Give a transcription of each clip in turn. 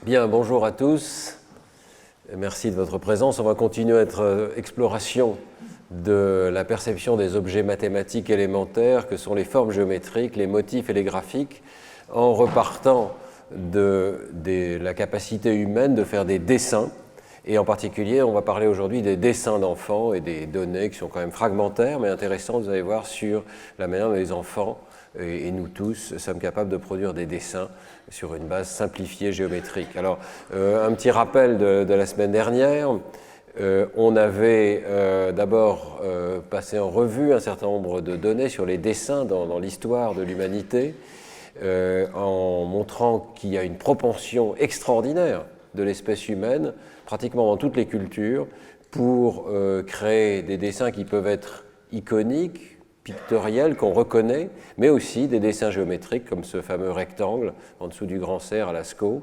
Bien, bonjour à tous. Merci de votre présence. On va continuer notre exploration de la perception des objets mathématiques élémentaires que sont les formes géométriques, les motifs et les graphiques, en repartant de la capacité humaine de faire des dessins. Et en particulier, on va parler aujourd'hui des dessins d'enfants et des données qui sont quand même fragmentaires, mais intéressantes, vous allez voir, sur la manière dont les enfants et nous tous sommes capables de produire des dessins sur une base simplifiée géométrique. Alors, un petit rappel de la semaine dernière. On avait d'abord passé en revue un certain nombre de données sur les dessins dans l'histoire de l'humanité, en montrant qu'il y a une propension extraordinaire de l'espèce humaine, pratiquement dans toutes les cultures, pour créer des dessins qui peuvent être iconiques, pictoriels, qu'on reconnaît, mais aussi des dessins géométriques, comme ce fameux rectangle en dessous du grand cerf à Lascaux,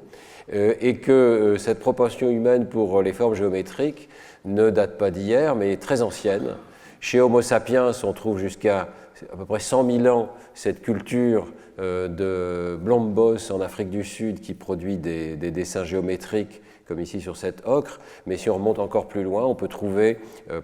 et que cette propension humaine pour les formes géométriques ne date pas d'hier, mais est très ancienne. Chez Homo sapiens, on trouve jusqu'à à peu près 100 000 ans cette culture de Blombos en Afrique du Sud qui produit des dessins géométriques, comme ici sur cette ocre. Mais si on remonte encore plus loin, on peut trouver,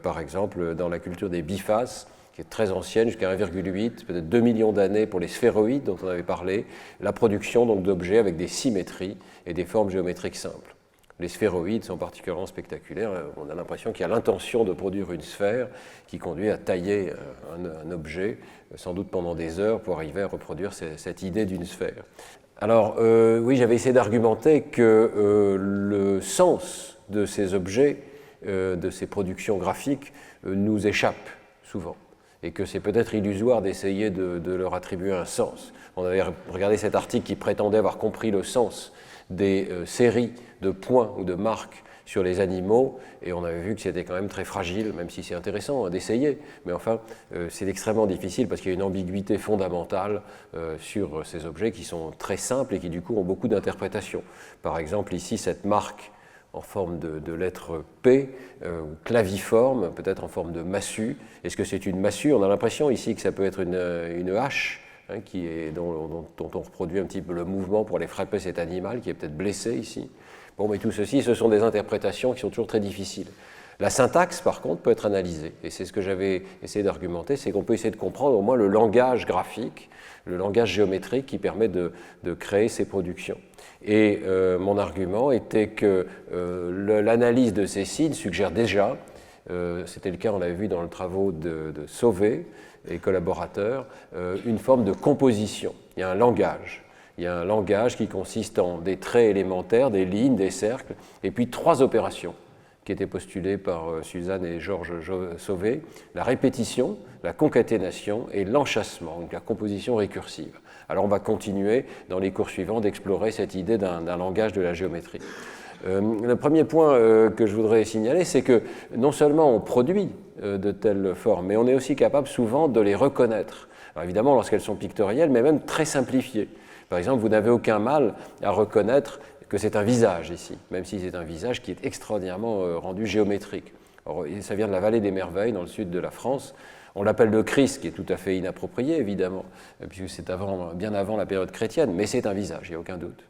par exemple, dans la culture des bifaces, qui est très ancienne, jusqu'à 1,8, peut-être 2 millions d'années pour les sphéroïdes dont on avait parlé, la production donc d'objets avec des symétries et des formes géométriques simples. Les sphéroïdes sont particulièrement spectaculaires. On a l'impression qu'il y a l'intention de produire une sphère qui conduit à tailler un objet, sans doute pendant des heures, pour arriver à reproduire cette idée d'une sphère. Alors, oui, j'avais essayé d'argumenter que le sens de ces objets, de ces productions graphiques, nous échappe souvent, et que c'est peut-être illusoire d'essayer de leur attribuer un sens. On avait regardé cet article qui prétendait avoir compris le sens des séries de points ou de marques sur les animaux, et on avait vu que c'était quand même très fragile, même si c'est intéressant d'essayer, mais enfin c'est extrêmement difficile parce qu'il y a une ambiguïté fondamentale sur ces objets qui sont très simples et qui du coup ont beaucoup d'interprétations. Par exemple ici cette marque en forme de lettre P, ou claviforme, peut-être en forme de massue. Est-ce que c'est une massue? On a l'impression ici que ça peut être une hache, hein, dont on reproduit un petit peu le mouvement pour aller frapper cet animal qui est peut-être blessé ici. Bon, mais tout ceci, ce sont des interprétations qui sont toujours très difficiles. La syntaxe, par contre, peut être analysée. Et c'est ce que j'avais essayé d'argumenter, c'est qu'on peut essayer de comprendre au moins le langage graphique, le langage géométrique qui permet de créer ces productions. Et mon argument était que l'analyse de ces signes suggère déjà, c'était le cas, on l'avait vu dans le travaux de Sauvé et collaborateurs, une forme de composition. Il y a un langage. Il y a un langage qui consiste en des traits élémentaires, des lignes, des cercles, et puis 3 opérations qui étaient postulées par Suzanne et Georges Sauvé, la répétition, la concaténation et l'enchâssement, donc la composition récursive. Alors on va continuer dans les cours suivants d'explorer cette idée d'un langage de la géométrie. Le premier point que je voudrais signaler, c'est que non seulement on produit de telles formes, mais on est aussi capable souvent de les reconnaître. Alors évidemment lorsqu'elles sont pictorielles, mais même très simplifiées. Par exemple, vous n'avez aucun mal à reconnaître que c'est un visage ici, même si c'est un visage qui est extraordinairement rendu géométrique. Alors, ça vient de la vallée des Merveilles, dans le sud de la France. On l'appelle le Christ, ce qui est tout à fait inapproprié, évidemment, puisque c'est bien avant la période chrétienne, mais c'est un visage, il n'y a aucun doute.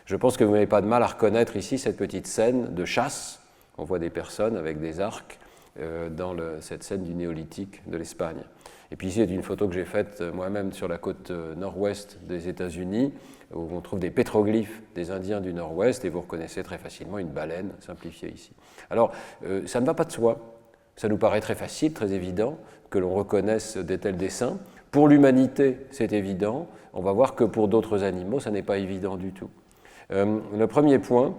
Je pense que vous n'avez pas de mal à reconnaître ici cette petite scène de chasse. On voit des personnes avec des arcs dans cette scène du néolithique de l'Espagne. Et puis ici, c'est une photo que j'ai faite moi-même sur la côte nord-ouest des États-Unis, où on trouve des pétroglyphes des Indiens du nord-ouest, et vous reconnaissez très facilement une baleine simplifiée ici. Alors, ça ne va pas de soi. Ça nous paraît très facile, très évident, que l'on reconnaisse de tels dessins. Pour l'humanité, c'est évident. On va voir que pour d'autres animaux, ça n'est pas évident du tout. Le premier point,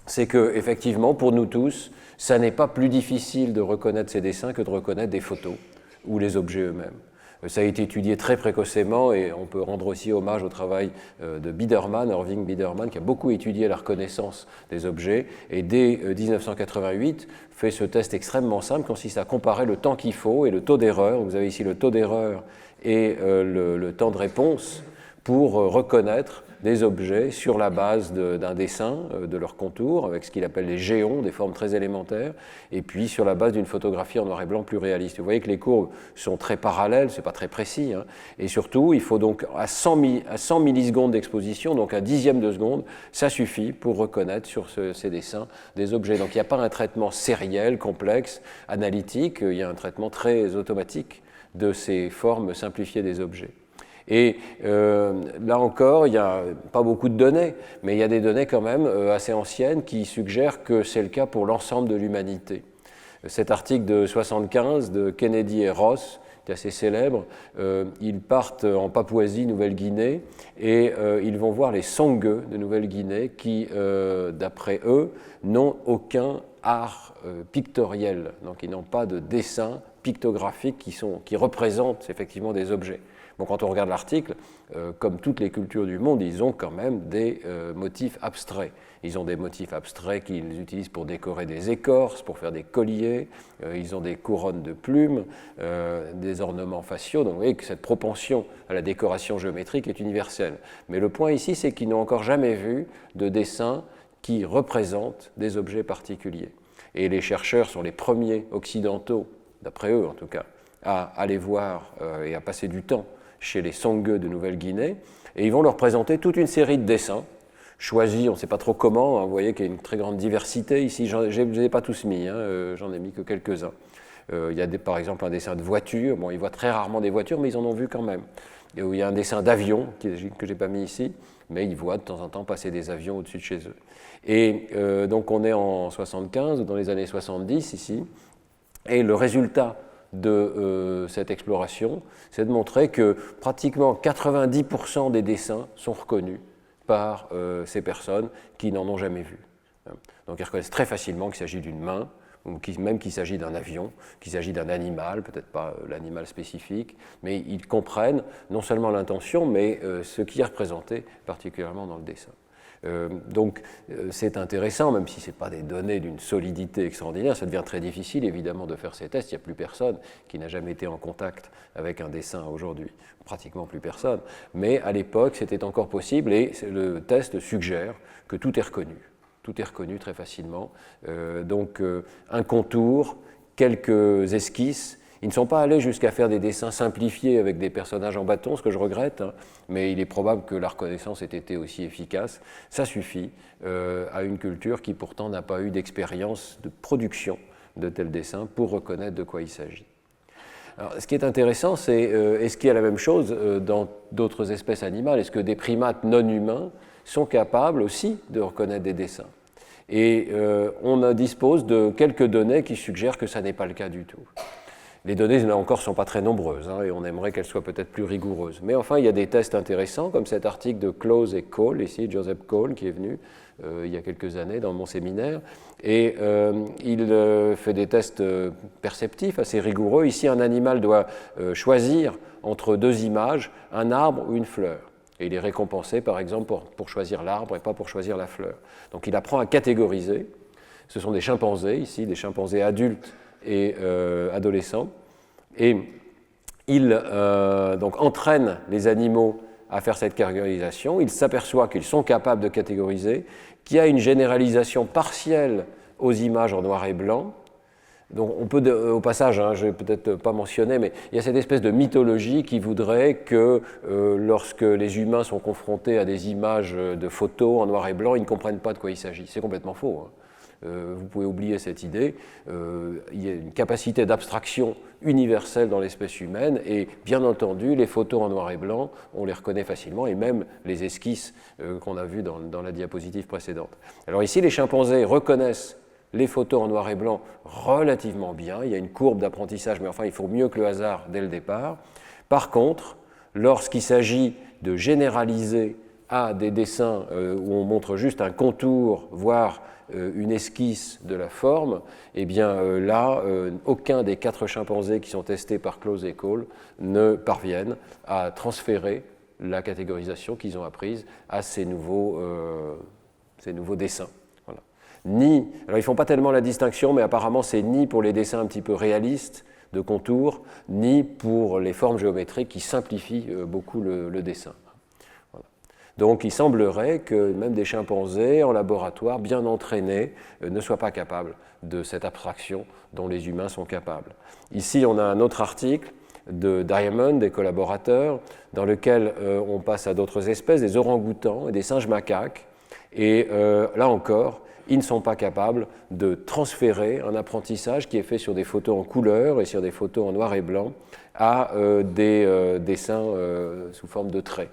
c'est que, effectivement, pour nous tous, ça n'est pas plus difficile de reconnaître ces dessins que de reconnaître des photos ou les objets eux-mêmes. Ça a été étudié très précocement et on peut rendre aussi hommage au travail de Biedermann, Irving Biedermann, qui a beaucoup étudié la reconnaissance des objets et dès 1988 fait ce test extrêmement simple, consiste à comparer le temps qu'il faut et le taux d'erreur. Vous avez ici le taux d'erreur et le temps de réponse pour reconnaître des objets sur la base d'un dessin de leur contour, avec ce qu'il appelle les géons, des formes très élémentaires, et puis sur la base d'une photographie en noir et blanc plus réaliste. Vous voyez que les courbes sont très parallèles, ce n'est pas très précis, hein, et surtout, il faut donc à 100 millisecondes d'exposition, donc un dixième de seconde, ça suffit pour reconnaître sur ces dessins des objets. Donc il n'y a pas un traitement sériel, complexe, analytique, il y a un traitement très automatique de ces formes simplifiées des objets. Et là encore, il n'y a pas beaucoup de données, mais il y a des données quand même assez anciennes qui suggèrent que c'est le cas pour l'ensemble de l'humanité. Cet article de 1975 de Kennedy et Ross est assez célèbre. Ils partent en Papouasie, Nouvelle-Guinée, et ils vont voir les Songhe de Nouvelle-Guinée qui, d'après eux, n'ont aucun art pictoriel. Donc ils n'ont pas de dessin pictographique qui représentent effectivement des objets. Bon, quand on regarde l'article, comme toutes les cultures du monde, ils ont quand même des motifs abstraits. Ils ont des motifs abstraits qu'ils utilisent pour décorer des écorces, pour faire des colliers, ils ont des couronnes de plumes, des ornements faciaux. Donc vous voyez que cette propension à la décoration géométrique est universelle. Mais le point ici, c'est qu'ils n'ont encore jamais vu de dessin qui représente des objets particuliers. Et les chercheurs sont les premiers occidentaux, d'après eux en tout cas, à aller voir et à passer du temps chez les Songhe de Nouvelle-Guinée, et ils vont leur présenter toute une série de dessins, choisis, on ne sait pas trop comment, hein, vous voyez qu'il y a une très grande diversité ici, je ne les ai pas tous mis, hein, j'en ai mis que quelques-uns. Il y a par exemple un dessin de voiture, bon, ils voient très rarement des voitures, mais ils en ont vu quand même. Et où il y a un dessin d'avion, que je n'ai pas mis ici, mais ils voient de temps en temps passer des avions au-dessus de chez eux. Et donc on est en 75, dans les années 70 ici, et le résultat de cette exploration, c'est de montrer que pratiquement 90% des dessins sont reconnus par ces personnes qui n'en ont jamais vu. Donc ils reconnaissent très facilement qu'il s'agit d'une main, ou même qu'il s'agit d'un avion, qu'il s'agit d'un animal, peut-être pas l'animal spécifique, mais ils comprennent non seulement l'intention, mais ce qui est représenté particulièrement dans le dessin. Donc c'est intéressant, même si ce n'est pas des données d'une solidité extraordinaire, ça devient très difficile évidemment de faire ces tests, il n'y a plus personne qui n'a jamais été en contact avec un dessin aujourd'hui, pratiquement plus personne, mais à l'époque c'était encore possible et le test suggère que tout est reconnu très facilement, donc un contour, quelques esquisses. Ils ne sont pas allés jusqu'à faire des dessins simplifiés avec des personnages en bâton, ce que je regrette, hein, mais il est probable que la reconnaissance ait été aussi efficace. Ça suffit à une culture qui pourtant n'a pas eu d'expérience de production de tels dessins pour reconnaître de quoi il s'agit. Alors, ce qui est intéressant, c'est est-ce qu'il y a la même chose dans d'autres espèces animales? Est-ce que des primates non humains sont capables aussi de reconnaître des dessins? Et on dispose de quelques données qui suggèrent que ça n'est pas le cas du tout. Les données, là encore, ne sont pas très nombreuses, hein, et on aimerait qu'elles soient peut-être plus rigoureuses. Mais enfin, il y a des tests intéressants, comme cet article de Close et Cole, ici, Joseph Cole, qui est venu il y a quelques années dans mon séminaire, et il fait des tests perceptifs assez rigoureux. Ici, un animal doit choisir entre deux images, un arbre ou une fleur. Et il est récompensé, par exemple, pour choisir l'arbre et pas pour choisir la fleur. Donc il apprend à catégoriser. Ce sont des chimpanzés, ici, des chimpanzés adultes et adolescents, et il donc entraîne les animaux à faire cette catégorisation. Il s'aperçoit qu'ils sont capables de catégoriser, qu'il y a une généralisation partielle aux images en noir et blanc. Donc on peut, au passage, hein, je ne vais peut-être pas mentionner, mais il y a cette espèce de mythologie qui voudrait que lorsque les humains sont confrontés à des images de photos en noir et blanc, ils ne comprennent pas de quoi il s'agit. C'est complètement faux, hein. Vous pouvez oublier cette idée. Il y a une capacité d'abstraction universelle dans l'espèce humaine et bien entendu les photos en noir et blanc, on les reconnaît facilement et même les esquisses qu'on a vues dans la diapositive précédente. Alors ici les chimpanzés reconnaissent les photos en noir et blanc relativement bien, il y a une courbe d'apprentissage mais enfin il faut mieux que le hasard dès le départ. Par contre, lorsqu'il s'agit de généraliser à des dessins où on montre juste un contour, voire une esquisse de la forme, eh bien là, aucun des 4 chimpanzés qui sont testés par Close et Cole ne parviennent à transférer la catégorisation qu'ils ont apprise à ces nouveaux dessins. Voilà. Alors ils ne font pas tellement la distinction, mais apparemment c'est ni pour les dessins un petit peu réalistes de contours, ni pour les formes géométriques qui simplifient beaucoup le dessin. Donc il semblerait que même des chimpanzés en laboratoire bien entraînés ne soient pas capables de cette abstraction dont les humains sont capables. Ici, on a un autre article de Diamond, des collaborateurs, dans lequel on passe à d'autres espèces, des orang-outans et des singes macaques. Et là encore, ils ne sont pas capables de transférer un apprentissage qui est fait sur des photos en couleur et sur des photos en noir et blanc à des dessins sous forme de traits.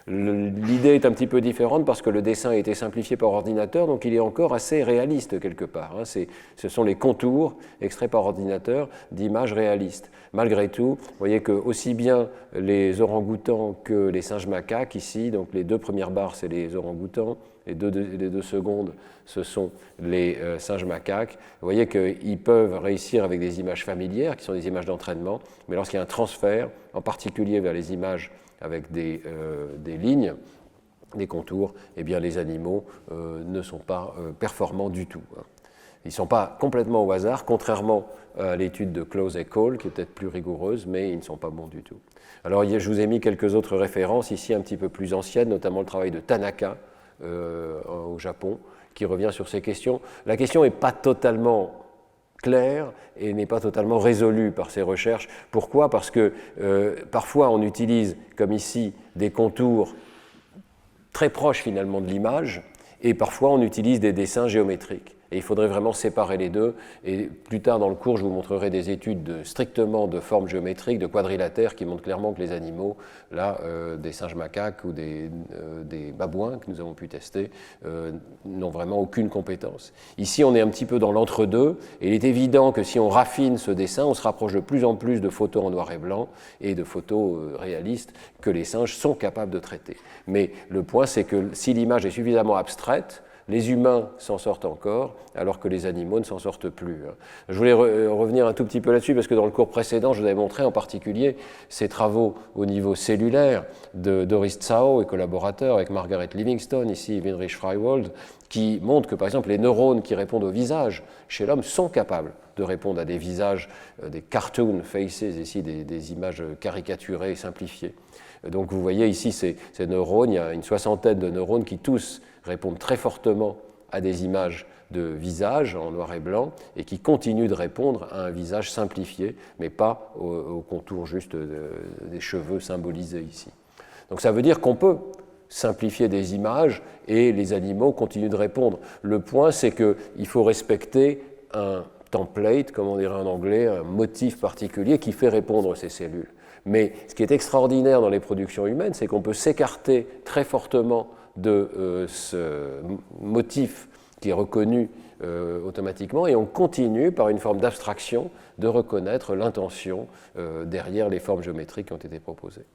L'idée est un petit peu différente parce que le dessin a été simplifié par ordinateur, donc il est encore assez réaliste quelque part. Ce sont les contours extraits par ordinateur d'images réalistes. Malgré tout, vous voyez que aussi bien les orang-outans que les singes macaques ici, donc les deux premières barres c'est les orang-outans, les deux secondes ce sont les singes macaques. Vous voyez qu'ils peuvent réussir avec des images familières qui sont des images d'entraînement, mais lorsqu'il y a un transfert, en particulier vers les images avec des lignes, des contours, eh bien les animaux ne sont pas performants du tout. Ils ne sont pas complètement au hasard, contrairement à l'étude de Close et Cole, qui est peut-être plus rigoureuse, mais ils ne sont pas bons du tout. Alors je vous ai mis quelques autres références ici un petit peu plus anciennes, notamment le travail de Tanaka au Japon, qui revient sur ces questions. La question n'est pas totalement claire et n'est pas totalement résolue par ces recherches. Pourquoi? Parce que parfois on utilise, comme ici, des contours très proches finalement de l'image, et parfois on utilise des dessins géométriques. Et il faudrait vraiment séparer les deux. Et plus tard dans le cours, je vous montrerai des études strictement de formes géométriques, de quadrilatères, qui montrent clairement que les animaux, là, des singes macaques ou des babouins que nous avons pu tester, n'ont vraiment aucune compétence. Ici, on est un petit peu dans l'entre-deux, et il est évident que si on raffine ce dessin, on se rapproche de plus en plus de photos en noir et blanc et de photos réalistes que les singes sont capables de traiter. Mais le point, c'est que si l'image est suffisamment abstraite, les humains s'en sortent encore, alors que les animaux ne s'en sortent plus. Je voulais revenir un tout petit peu là-dessus, parce que dans le cours précédent, je vous avais montré en particulier ces travaux au niveau cellulaire de Doris Tsao et collaborateurs avec Margaret Livingstone, ici Winrich Freiwald, qui montrent que, par exemple, les neurones qui répondent au visage chez l'homme sont capables de répondre à des visages, des cartoon faces, ici des images caricaturées et simplifiées. Donc vous voyez ici ces neurones, il y a une soixantaine de neurones qui tous répondent très fortement à des images de visage en noir et blanc et qui continuent de répondre à un visage simplifié, mais pas au contour juste des cheveux symbolisés ici. Donc ça veut dire qu'on peut simplifier des images et les animaux continuent de répondre. Le point, c'est qu'il faut respecter un template, comme on dirait en anglais, un motif particulier qui fait répondre ces cellules. Mais ce qui est extraordinaire dans les productions humaines, c'est qu'on peut s'écarter très fortement de ce motif qui est reconnu automatiquement et on continue par une forme d'abstraction de reconnaître l'intention derrière les formes géométriques qui ont été proposées.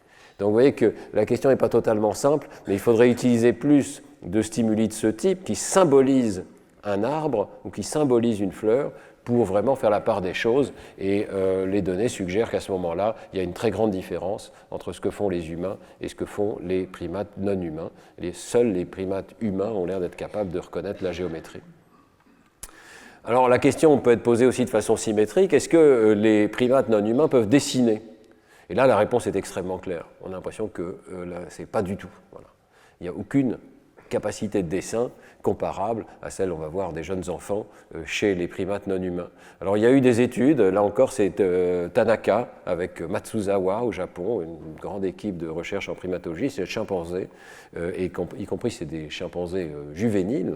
Donc vous voyez que la question n'est pas totalement simple, mais il faudrait utiliser plus de stimuli de ce type qui symbolisent un arbre ou qui symbolisent une fleur pour vraiment faire la part des choses, et les données suggèrent qu'à ce moment-là, il y a une très grande différence entre ce que font les humains et ce que font les primates non humains. Seuls les primates humains ont l'air d'être capables de reconnaître la géométrie. Alors la question peut être posée aussi de façon symétrique, est-ce que les primates non humains peuvent dessiner? Et là, la réponse est extrêmement claire. On a l'impression que ce n'est pas du tout. Voilà. Il n'y a aucune capacité de dessin comparable à celle, on va voir, des jeunes enfants chez les primates non humains. Alors il y a eu des études, là encore c'est Tanaka avec Matsuzawa au Japon, une grande équipe de recherche en primatologie, c'est les chimpanzés, y compris c'est des chimpanzés juvéniles.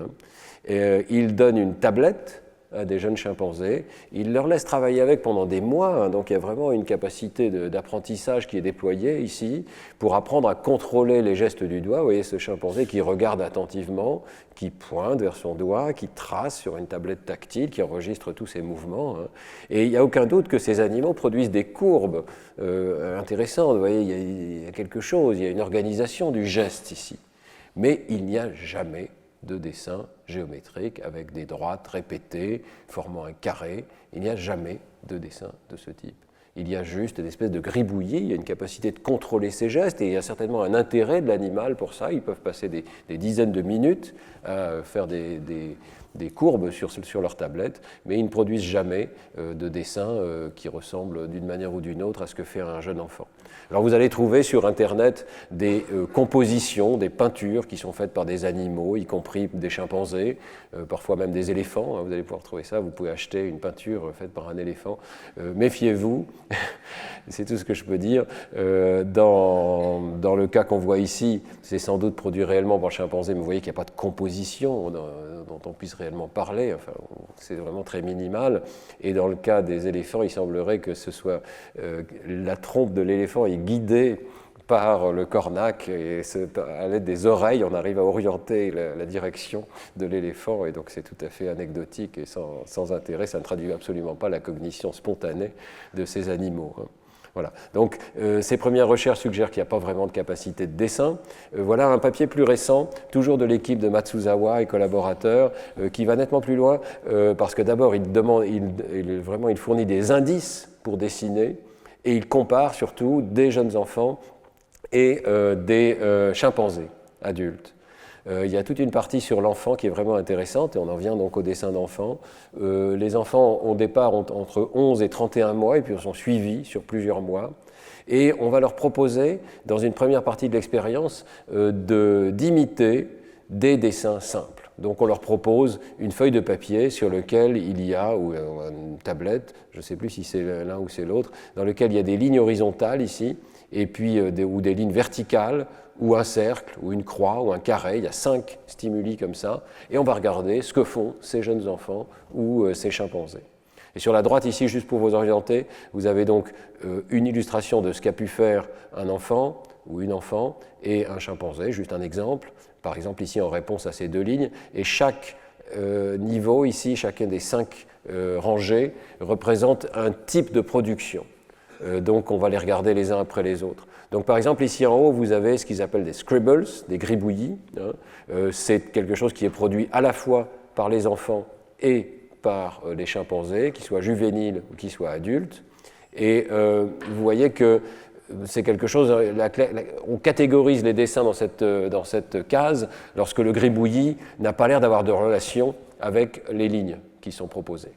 Ils donnent une tablette à des jeunes chimpanzés, ils leur laissent travailler avec pendant des mois, donc il y a vraiment une capacité d'apprentissage qui est déployée ici pour apprendre à contrôler les gestes du doigt. Vous voyez ce chimpanzé qui regarde attentivement, qui pointe vers son doigt, qui trace sur une tablette tactile, qui enregistre tous ses mouvements. Et il n'y a aucun doute que ces animaux produisent des courbes intéressantes. Vous voyez, il y a quelque chose, il y a une organisation du geste ici. Mais il n'y a jamais de dessin géométrique avec des droites répétées, formant un carré. Il n'y a jamais de dessin de ce type. Il y a juste une espèce de gribouillis, il y a une capacité de contrôler ses gestes, et il y a certainement un intérêt de l'animal pour ça. Ils peuvent passer des dizaines de minutes à faire des des courbes sur leur tablette, mais ils ne produisent jamais de dessins qui ressemblent d'une manière ou d'une autre à ce que fait un jeune enfant. Alors vous allez trouver sur Internet des compositions, des peintures qui sont faites par des animaux, y compris des chimpanzés, parfois même des éléphants. Vous allez pouvoir trouver ça, vous pouvez acheter une peinture faite par un éléphant. Méfiez-vous, c'est tout ce que je peux dire. Dans le cas qu'on voit ici, c'est sans doute produit réellement par le chimpanzé, mais vous voyez qu'il n'y a pas de composition dont on puisse réellement parler. Enfin, c'est vraiment très minimal. Et dans le cas des éléphants, il semblerait que ce soit la trompe de l'éléphant est guidée par le cornac et à l'aide des oreilles, on arrive à orienter la direction de l'éléphant et donc c'est tout à fait anecdotique et sans intérêt. Ça ne traduit absolument pas la cognition spontanée de ces animaux. Voilà. Donc ces premières recherches suggèrent qu'il n'y a pas vraiment de capacité de dessin. Voilà un papier plus récent, toujours de l'équipe de Matsuzawa et collaborateurs, qui va nettement plus loin parce que d'abord il fournit des indices pour dessiner et il compare surtout des jeunes enfants et des chimpanzés adultes. Il y a toute une partie sur l'enfant qui est vraiment intéressante, et on en vient donc au dessin d'enfants. Les enfants, au départ, ont entre 11 et 31 mois, et puis sont suivis sur plusieurs mois. Et on va leur proposer, dans une première partie de l'expérience, d'imiter des dessins simples. Donc on leur propose une feuille de papier sur laquelle il y a, ou une tablette, je ne sais plus si c'est l'un ou c'est l'autre, dans lequel il y a des lignes horizontales ici, et puis ou des lignes verticales, ou un cercle, ou une croix, ou un carré. Il y a 5 stimuli comme ça, et on va regarder ce que font ces jeunes enfants ou ces chimpanzés. Et sur la droite ici, juste pour vous orienter, vous avez donc une illustration de ce qu'a pu faire un enfant ou une enfant et un chimpanzé, juste un exemple. Par exemple ici en réponse à ces 2 lignes, et chaque niveau ici, chacun des 5 rangées, représente un type de production. Donc on va les regarder les uns après les autres. Donc par exemple ici en haut vous avez ce qu'ils appellent des scribbles, des gribouillis. C'est quelque chose qui est produit à la fois par les enfants et par les chimpanzés, qu'ils soient juvéniles ou qu'ils soient adultes. Et vous voyez que c'est quelque chose, on catégorise les dessins dans cette case lorsque le gribouillis n'a pas l'air d'avoir de relation avec les lignes qui sont proposées.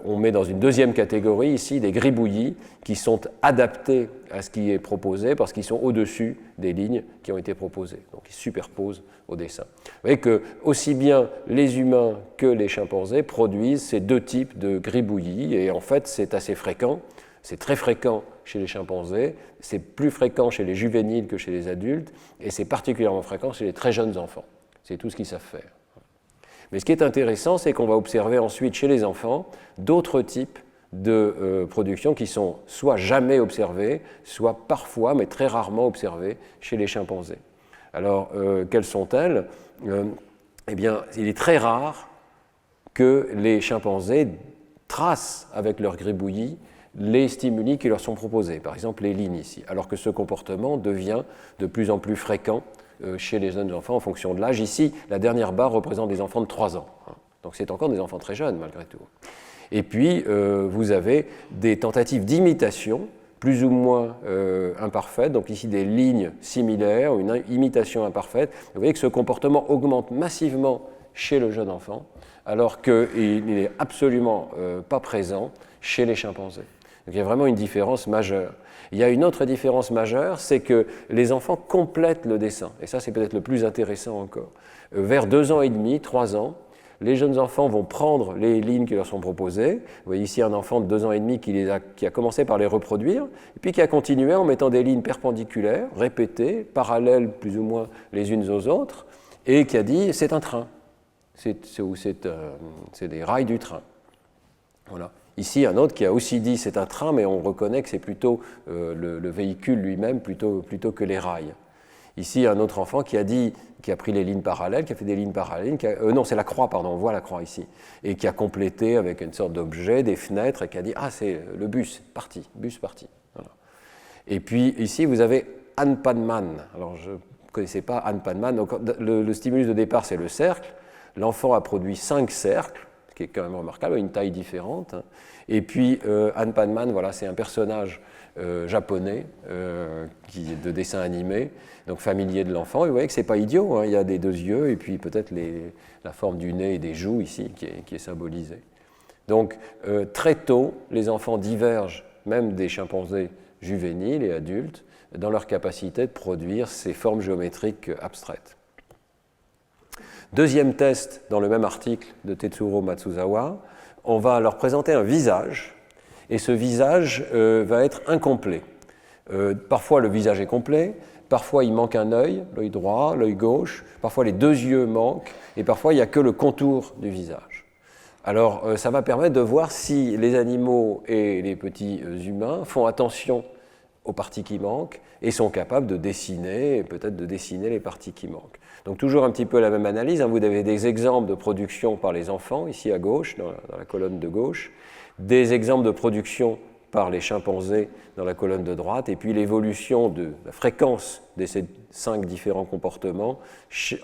On met dans une deuxième catégorie ici des gribouillis qui sont adaptés à ce qui est proposé parce qu'ils sont au-dessus des lignes qui ont été proposées. Donc ils superposent au dessin. Vous voyez que aussi bien les humains que les chimpanzés produisent ces 2 types de gribouillis et en fait c'est assez fréquent. C'est très fréquent chez les chimpanzés, c'est plus fréquent chez les juvéniles que chez les adultes et c'est particulièrement fréquent chez les très jeunes enfants. C'est tout ce qu'ils savent faire. Mais ce qui est intéressant, c'est qu'on va observer ensuite chez les enfants d'autres types de productions qui sont soit jamais observées, soit parfois, mais très rarement observées chez les chimpanzés. Alors, quelles sont-elles ? Eh bien, il est très rare que les chimpanzés tracent avec leur gribouillis les stimuli qui leur sont proposés, par exemple les lignes ici, alors que ce comportement devient de plus en plus fréquent chez les jeunes enfants en fonction de l'âge. Ici, la dernière barre représente des enfants de 3 ans. Donc c'est encore des enfants très jeunes malgré tout. Et puis, vous avez des tentatives d'imitation plus ou moins imparfaites, donc ici des lignes similaires, une imitation imparfaite. Vous voyez que ce comportement augmente massivement chez le jeune enfant, alors qu'il n'est absolument pas présent chez les chimpanzés. Donc il y a vraiment une différence majeure. Il y a une autre différence majeure, c'est que les enfants complètent le dessin. Et ça, c'est peut-être le plus intéressant encore. Vers 2 ans et demi, 3 ans, les jeunes enfants vont prendre les lignes qui leur sont proposées. Vous voyez ici un enfant de 2 ans et demi qui a commencé par les reproduire, et puis qui a continué en mettant des lignes perpendiculaires, répétées, parallèles plus ou moins les unes aux autres, et qui a dit « c'est un train ». C'est des rails du train. Voilà. Ici, un autre qui a aussi dit c'est un train, mais on reconnaît que c'est plutôt le véhicule lui-même plutôt que les rails. Ici, un autre enfant qui a pris les lignes parallèles, qui a fait des lignes parallèles, non, c'est la croix, pardon, on voit la croix ici, et qui a complété avec une sorte d'objet, des fenêtres, et qui a dit ah, c'est le bus parti. Voilà. Et puis ici, vous avez Anne Panman. Alors, je ne connaissais pas Anne Panman. Donc, le stimulus de départ, c'est le cercle. L'enfant a produit 5 cercles, qui est quand même remarquable, une taille différente. Et puis Anne Panman, voilà, c'est un personnage japonais de dessin animé, donc familier de l'enfant. Et vous voyez que ce n'est pas idiot, hein, il y a des deux yeux et puis peut-être la forme du nez et des joues ici qui est symbolisée. Donc très tôt, les enfants divergent même des chimpanzés juvéniles et adultes dans leur capacité de produire ces formes géométriques abstraites. Deuxième test dans le même article de Tetsuro Matsuzawa, on va leur présenter un visage, et ce visage va être incomplet. Parfois le visage est complet, parfois il manque un œil, l'œil droit, l'œil gauche, parfois les deux yeux manquent, et parfois il n'y a que le contour du visage. Alors ça va permettre de voir si les animaux et les petits humains font attention aux parties qui manquent et sont capables de dessiner, peut-être de dessiner les parties qui manquent. Donc toujours un petit peu la même analyse, hein, vous avez des exemples de production par les enfants, ici à gauche, dans la colonne de gauche, des exemples de production par les chimpanzés dans la colonne de droite, et puis l'évolution de la fréquence de ces 5 différents comportements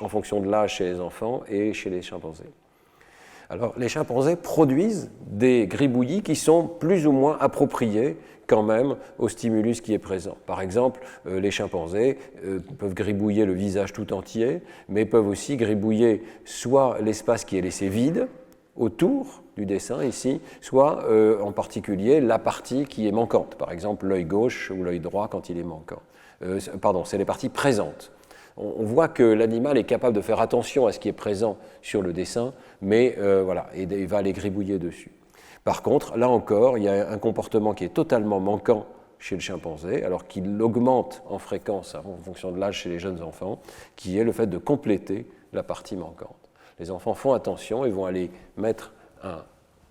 en fonction de l'âge chez les enfants et chez les chimpanzés. Alors les chimpanzés produisent des gribouillis qui sont plus ou moins appropriés quand même au stimulus qui est présent. Par exemple, les chimpanzés peuvent gribouiller le visage tout entier, mais peuvent aussi gribouiller soit l'espace qui est laissé vide autour du dessin ici, soit en particulier la partie qui est manquante, par exemple l'œil gauche ou l'œil droit quand il est manquant. Pardon, c'est les parties présentes. On voit que l'animal est capable de faire attention à ce qui est présent sur le dessin, mais voilà, et il va aller gribouiller dessus. Par contre, là encore, il y a un comportement qui est totalement manquant chez le chimpanzé, alors qu'il augmente en fréquence en fonction de l'âge chez les jeunes enfants, qui est le fait de compléter la partie manquante. Les enfants font attention et vont aller mettre un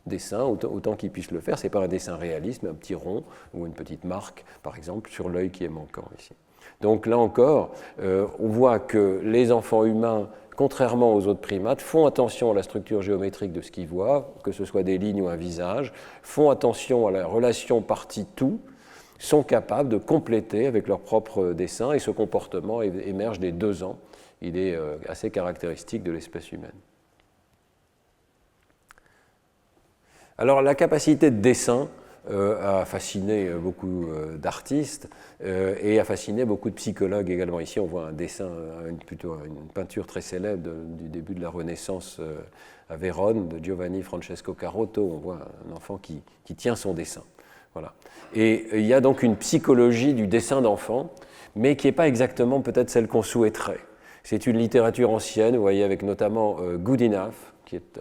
dessin autant qu'ils puissent le faire. Ce n'est pas un dessin réaliste, mais un petit rond ou une petite marque, par exemple, sur l'œil qui est manquant ici. Donc là encore, on voit que les enfants humains, contrairement aux autres primates, font attention à la structure géométrique de ce qu'ils voient, que ce soit des lignes ou un visage, font attention à la relation partie-tout, sont capables de compléter avec leur propre dessin, et ce comportement émerge dès 2 ans. Il est assez caractéristique de l'espèce humaine. Alors la capacité de dessin a fasciné beaucoup d'artistes et a fasciné beaucoup de psychologues également. Ici, on voit un dessin, plutôt une peinture très célèbre du début de la Renaissance à Vérone, de Giovanni Francesco Carotto. On voit un enfant qui tient son dessin. Voilà. Et il y a donc une psychologie du dessin d'enfant, mais qui n'est pas exactement peut-être celle qu'on souhaiterait. C'est une littérature ancienne, vous voyez, avec notamment Goodenough, qui est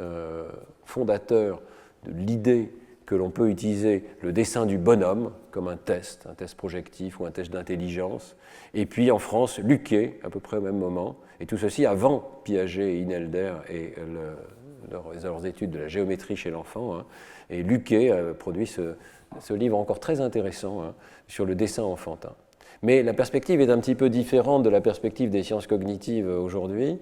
fondateur de l'idée que l'on peut utiliser le dessin du bonhomme comme un test projectif ou un test d'intelligence. Et puis en France, Luquet, à peu près au même moment, et tout ceci avant Piaget et Inelder et leurs études de la géométrie chez l'enfant. Hein. Et Luquet a produit ce livre encore très intéressant sur le dessin enfantin. Mais la perspective est un petit peu différente de la perspective des sciences cognitives aujourd'hui.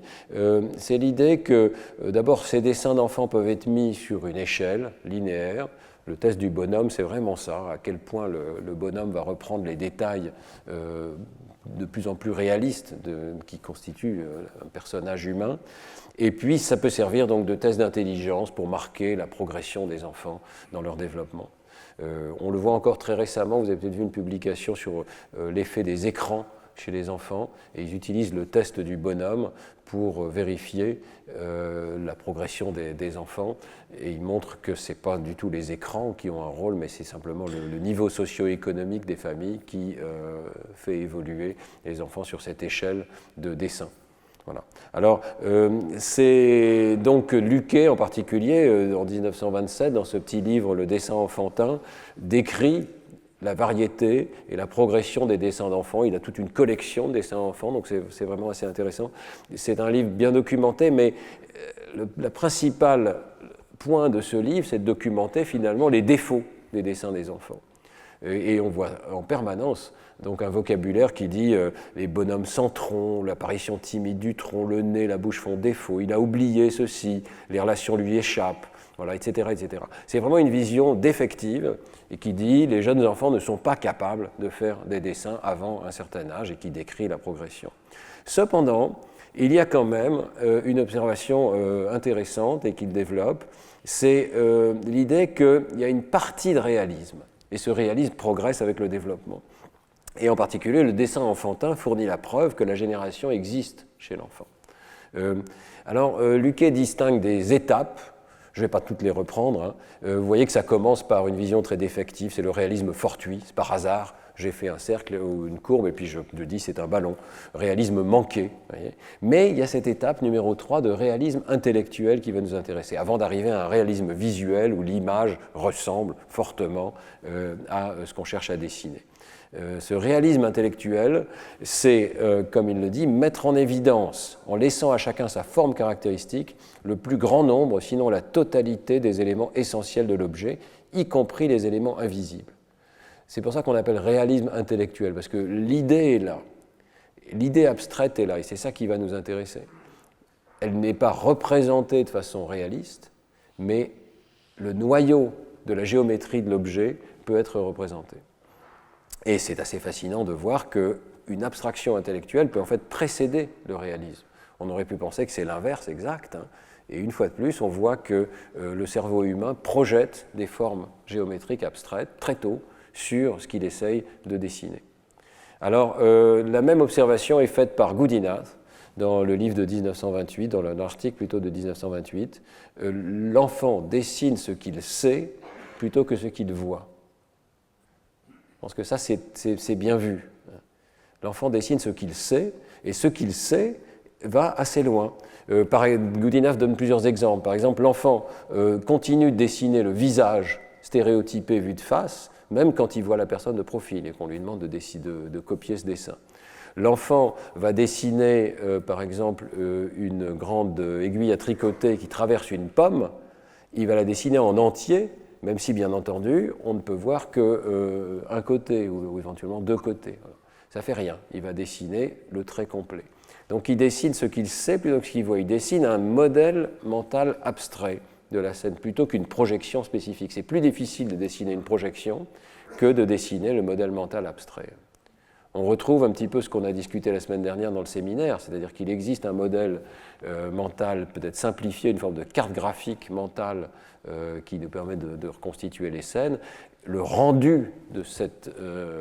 C'est l'idée que, d'abord, ces dessins d'enfants peuvent être mis sur une échelle linéaire. Le test du bonhomme, c'est vraiment ça, à quel point le bonhomme va reprendre les détails de plus en plus réalistes qui constituent un personnage humain. Et puis, ça peut servir donc de test d'intelligence pour marquer la progression des enfants dans leur développement. On le voit encore très récemment, vous avez peut-être vu une publication sur l'effet des écrans chez les enfants, et ils utilisent le test du bonhomme pour vérifier la progression des enfants, et ils montrent que ce n'est pas du tout les écrans qui ont un rôle, mais c'est simplement le niveau socio-économique des familles qui fait évoluer les enfants sur cette échelle de dessin. Voilà. Alors, c'est donc Luquet en particulier, en 1927, dans ce petit livre « Le dessin enfantin », décrit la variété et la progression des dessins d'enfants. Il a toute une collection de dessins d'enfants, donc c'est vraiment assez intéressant. C'est un livre bien documenté, mais le principal point de ce livre, c'est de documenter finalement les défauts des dessins des enfants. Et on voit en permanence donc un vocabulaire qui dit les bonhommes sans tronc, l'apparition timide du tronc, le nez, la bouche font défaut, il a oublié ceci, les relations lui échappent, voilà, etc., etc. C'est vraiment une vision défective et qui dit les jeunes enfants ne sont pas capables de faire des dessins avant un certain âge et qui décrit la progression. Cependant, il y a quand même une observation intéressante et qu'il développe, c'est l'idée qu'il y a une partie de réalisme Et ce réalisme progresse avec le développement. Et en particulier, le dessin enfantin fournit la preuve que la génération existe chez l'enfant. Luckey distingue des étapes. Je ne vais pas toutes les reprendre. Hein. Vous voyez que ça commence par une vision très défective, c'est le réalisme fortuit, c'est par hasard. J'ai fait un cercle ou une courbe et puis je dis c'est un ballon. Réalisme manqué. Voyez. Mais il y a cette étape numéro 3 de réalisme intellectuel qui va nous intéresser, avant d'arriver à un réalisme visuel où l'image ressemble fortement à ce qu'on cherche à dessiner. Ce réalisme intellectuel, c'est, comme il le dit, mettre en évidence, en laissant à chacun sa forme caractéristique, le plus grand nombre, sinon la totalité des éléments essentiels de l'objet, y compris les éléments invisibles. C'est pour ça qu'on appelle réalisme intellectuel, parce que l'idée est là, l'idée abstraite est là, et c'est ça qui va nous intéresser. Elle n'est pas représentée de façon réaliste, mais le noyau de la géométrie de l'objet peut être représenté. Et c'est assez fascinant de voir qu'une abstraction intellectuelle peut en fait précéder le réalisme. On aurait pu penser que c'est l'inverse exact, hein. Et une fois de plus, on voit que le cerveau humain projette des formes géométriques abstraites très tôt sur ce qu'il essaye de dessiner. Alors, la même observation est faite par Goodinath dans le livre de 1928, dans l'article plutôt de 1928. L'enfant dessine ce qu'il sait plutôt que ce qu'il voit. Je pense que ça, c'est bien vu. L'enfant dessine ce qu'il sait, et ce qu'il sait va assez loin. Goodinath donne plusieurs exemples. Par exemple, l'enfant continue de dessiner le visage stéréotypé vu de face, même quand il voit la personne de profil et qu'on lui demande de copier ce dessin. L'enfant va dessiner, par exemple, une grande aiguille à tricoter qui traverse une pomme. Il va la dessiner en entier, même si, bien entendu, on ne peut voir qu'un côté ou éventuellement deux côtés. Ça ne fait rien. Il va dessiner le trait complet. Donc il dessine ce qu'il sait plutôt que ce qu'il voit. Il dessine un modèle mental abstrait de la scène plutôt qu'une projection spécifique. C'est plus difficile de dessiner une projection que de dessiner le modèle mental abstrait. On retrouve un petit peu ce qu'on a discuté la semaine dernière dans le séminaire, c'est-à-dire qu'il existe un modèle mental peut-être simplifié, une forme de carte graphique mentale qui nous permet de reconstituer les scènes. Le rendu de cette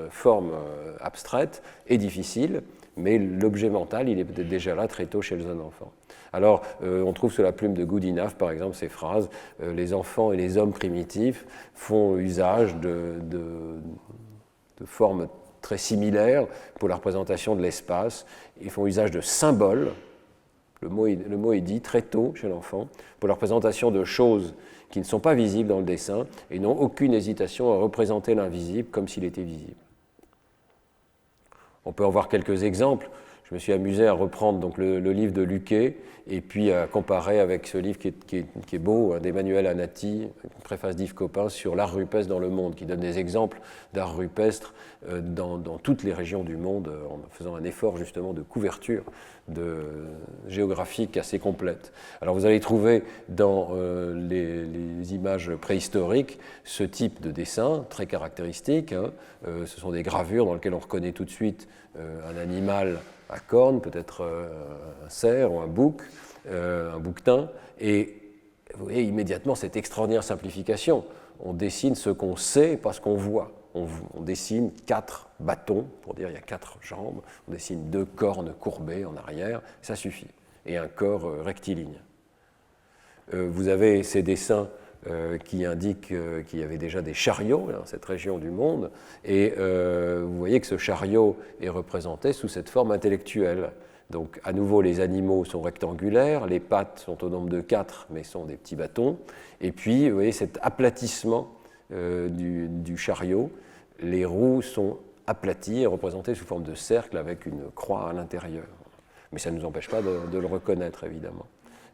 forme abstraite est difficile, mais l'objet mental, il est peut-être déjà là très tôt chez le jeune enfant. Alors, on trouve sous la plume de Goodinath, par exemple, ces phrases « Les enfants et les hommes primitifs font usage de formes très similaires pour la représentation de l'espace. Ils font usage de symboles, le mot est dit très tôt chez l'enfant, pour la représentation de choses qui ne sont pas visibles dans le dessin et n'ont aucune hésitation à représenter l'invisible comme s'il était visible. » On peut en voir quelques exemples. Je me suis amusé à reprendre donc, le livre de Luckey et puis à comparer avec ce livre qui est beau, d'Emmanuel Anati, une préface d'Yves Copin sur l'art rupestre dans le monde, qui donne des exemples d'art rupestre dans toutes les régions du monde, en faisant un effort justement de couverture géographique assez complète. Alors vous allez trouver dans les images préhistoriques ce type de dessin très caractéristique. Hein. Ce sont des gravures dans lesquelles on reconnaît tout de suite un animal à cornes, peut-être un cerf ou un bouc, un bouquetin, et vous voyez immédiatement cette extraordinaire simplification. On dessine ce qu'on sait, pas ce qu'on voit. On dessine 4 bâtons, pour dire il y a 4 jambes, on dessine 2 cornes courbées en arrière, ça suffit, et un corps rectiligne. Vous avez ces dessins qui indiquent qu'il y avait déjà des chariots dans cette région du monde, et vous voyez que ce chariot est représenté sous cette forme intellectuelle. Donc à nouveau les animaux sont rectangulaires, les pattes sont au nombre de 4 mais sont des petits bâtons, et puis vous voyez cet aplatissement du chariot, les roues sont aplaties et représentées sous forme de cercle avec une croix à l'intérieur. Mais ça ne nous empêche pas de le reconnaître évidemment.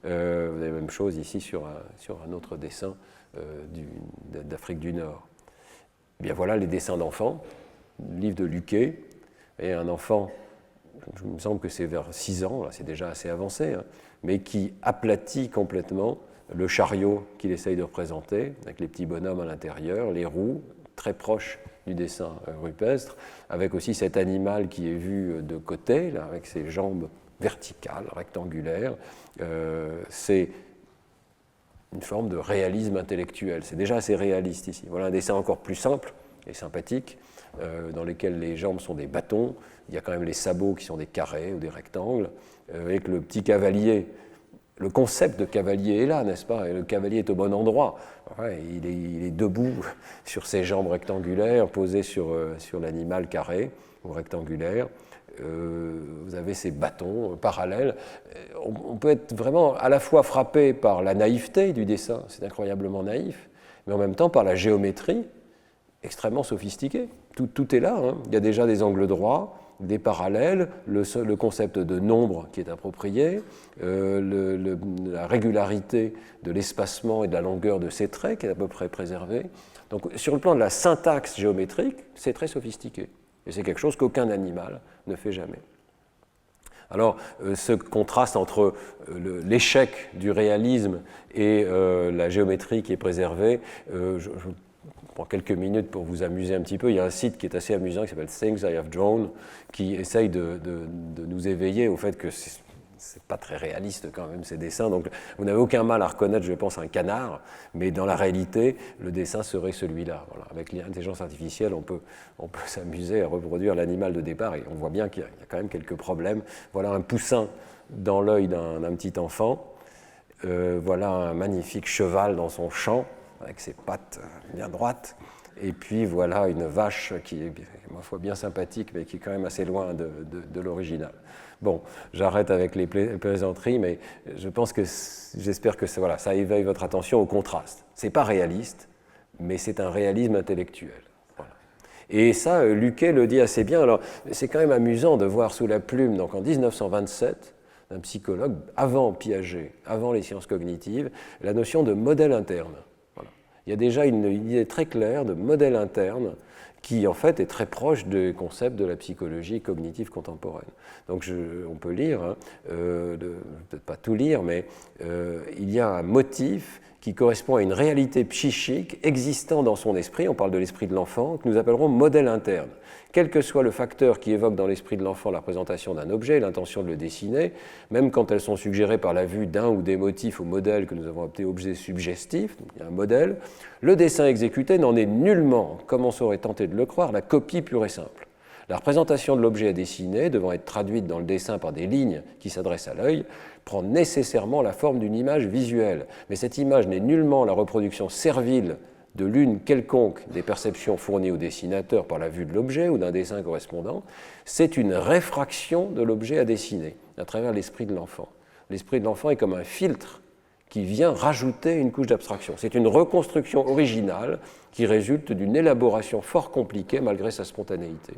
Vous avez la même chose ici sur un autre dessin d'Afrique du Nord. Eh bien voilà les dessins d'enfants, livre de Luckey, et un enfant, il me semble que c'est vers 6 ans, là c'est déjà assez avancé, hein, mais qui aplatit complètement le chariot qu'il essaye de représenter, avec les petits bonhommes à l'intérieur, les roues, très proches du dessin rupestre, avec aussi cet animal qui est vu de côté, là, avec ses jambes verticales, rectangulaires. C'est une forme de réalisme intellectuel. C'est déjà assez réaliste ici. Voilà un dessin encore plus simple, et sympathiques, dans lesquels les jambes sont des bâtons. Il y a quand même les sabots qui sont des carrés ou des rectangles, avec le petit cavalier. Le concept de cavalier est là, n'est-ce pas? Et le cavalier est au bon endroit. Ouais, il est debout sur ses jambes rectangulaires, posé sur l'animal carré ou rectangulaire. Vous avez ces bâtons parallèles. On peut être vraiment à la fois frappé par la naïveté du dessin, c'est incroyablement naïf, mais en même temps par la géométrie extrêmement sophistiquée. Tout est là, hein. Il y a déjà des angles droits, des parallèles, le concept de nombre qui est approprié, la régularité de l'espacement et de la longueur de ces traits qui est à peu près préservée. Donc sur le plan de la syntaxe géométrique, c'est très sophistiqué. Et c'est quelque chose qu'aucun animal ne fait jamais. Alors, ce contraste entre l'échec du réalisme et la géométrie qui est préservée, je prends quelques minutes pour vous amuser un petit peu. Il y a un site qui est assez amusant qui s'appelle Things I Have Drawn, qui essaye de nous éveiller au fait que c'est pas très réaliste quand même ces dessins. Donc vous n'avez aucun mal à reconnaître, je pense, un canard, mais dans la réalité, le dessin serait celui-là. Voilà. Avec l'intelligence artificielle, on peut s'amuser à reproduire l'animal de départ et on voit bien qu'il y a quand même quelques problèmes. Voilà un poussin dans l'œil d'un petit enfant. Voilà un magnifique cheval dans son champ, avec ses pattes bien droites. Et puis voilà une vache qui est, ma foi, bien sympathique, mais qui est quand même assez loin de l'original. Bon, j'arrête avec les plaisanteries, mais je pense que j'espère que voilà, ça éveille votre attention au contraste. Ce n'est pas réaliste, mais c'est un réalisme intellectuel. Voilà. Et ça, Luquet le dit assez bien. Alors, c'est quand même amusant de voir sous la plume, donc en 1927, d'un psychologue, avant Piaget, avant les sciences cognitives, la notion de modèle interne. Voilà. Il y a déjà une idée très claire de modèle interne qui en fait est très proche des concepts de la psychologie cognitive contemporaine. Donc on peut lire, hein, peut-être pas tout lire, mais il y a un motif qui correspond à une réalité psychique existant dans son esprit, on parle de l'esprit de l'enfant, que nous appellerons modèle interne. Quel que soit le facteur qui évoque dans l'esprit de l'enfant la représentation d'un objet, l'intention de le dessiner, même quand elles sont suggérées par la vue d'un ou des motifs au modèle que nous avons appelé objet suggestif, donc il y a un modèle, le dessin exécuté n'en est nullement, comme on saurait tenter de le croire, la copie pure et simple. La représentation de l'objet à dessiner, devant être traduite dans le dessin par des lignes qui s'adressent à l'œil, prend nécessairement la forme d'une image visuelle. Mais cette image n'est nullement la reproduction servile de l'une quelconque des perceptions fournies au dessinateur par la vue de l'objet ou d'un dessin correspondant, c'est une réfraction de l'objet à dessiner à travers l'esprit de l'enfant. L'esprit de l'enfant est comme un filtre qui vient rajouter une couche d'abstraction. C'est une reconstruction originale qui résulte d'une élaboration fort compliquée malgré sa spontanéité.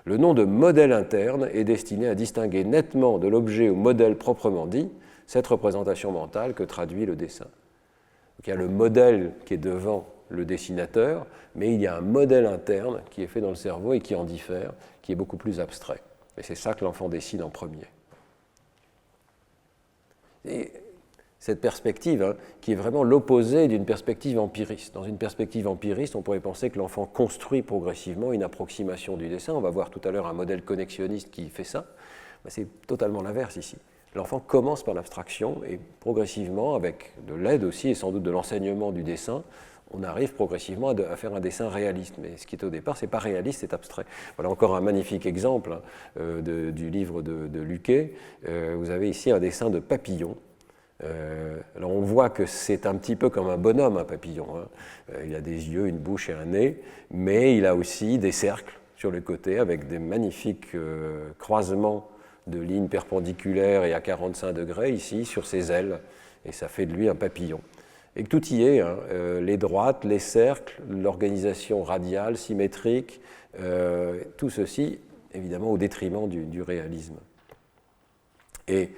Le nom de modèle interne est destiné à distinguer nettement de l'objet ou modèle proprement dit cette représentation mentale que traduit le dessin. Donc, il y a le modèle qui est devant le dessinateur, mais il y a un modèle interne qui est fait dans le cerveau et qui en diffère, qui est beaucoup plus abstrait. Et c'est ça que l'enfant dessine en premier. Et cette perspective, hein, qui est vraiment l'opposé d'une perspective empiriste. Dans une perspective empiriste, on pourrait penser que l'enfant construit progressivement une approximation du dessin. On va voir tout à l'heure un modèle connexionniste qui fait ça. Mais c'est totalement l'inverse ici. L'enfant commence par l'abstraction et progressivement, avec de l'aide aussi et sans doute de l'enseignement du dessin, on arrive progressivement à faire un dessin réaliste. Mais ce qui est au départ, ce n'est pas réaliste, c'est abstrait. Voilà encore un magnifique exemple du livre de Luquet. Vous avez ici un dessin de papillon. Alors on voit que c'est un petit peu comme un bonhomme, un papillon. Hein. Il a des yeux, une bouche et un nez, mais il a aussi des cercles sur le côté avec des magnifiques croisements de lignes perpendiculaires et à 45 degrés ici sur ses ailes, et ça fait de lui un papillon. Et que tout y est, hein, les droites, les cercles, l'organisation radiale, symétrique, tout ceci, évidemment, au détriment du réalisme. Et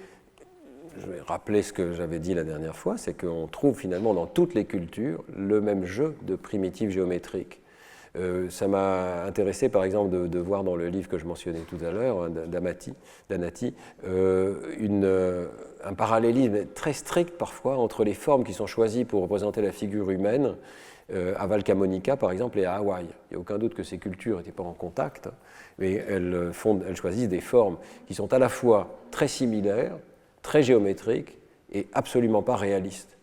je vais rappeler ce que j'avais dit la dernière fois, c'est qu'on trouve finalement dans toutes les cultures le même jeu de primitives géométriques. Ça m'a intéressé par exemple de voir dans le livre que je mentionnais tout à l'heure, hein, d'Anati, un parallélisme très strict parfois entre les formes qui sont choisies pour représenter la figure humaine à Valcamonica par exemple et à Hawaï. Il n'y a aucun doute que ces cultures n'étaient pas en contact, mais elles choisissent des formes qui sont à la fois très similaires, très géométriques et absolument pas réalistes.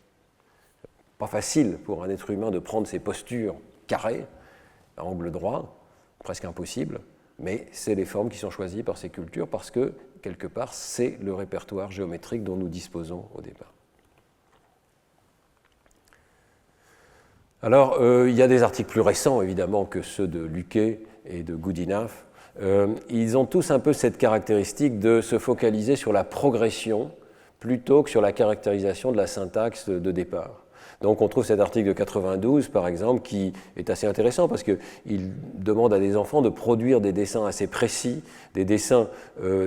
Pas facile pour un être humain de prendre ces postures carrées à angle droit, presque impossible, mais c'est les formes qui sont choisies par ces cultures parce que, quelque part, c'est le répertoire géométrique dont nous disposons au départ. Alors, il y a des articles plus récents, évidemment, que ceux de Luckey et de Goodenough. Ils ont tous un peu cette caractéristique de se focaliser sur la progression plutôt que sur la caractérisation de la syntaxe de départ. Donc on trouve cet article de 92, par exemple, qui est assez intéressant parce qu'il demande à des enfants de produire des dessins assez précis, des dessins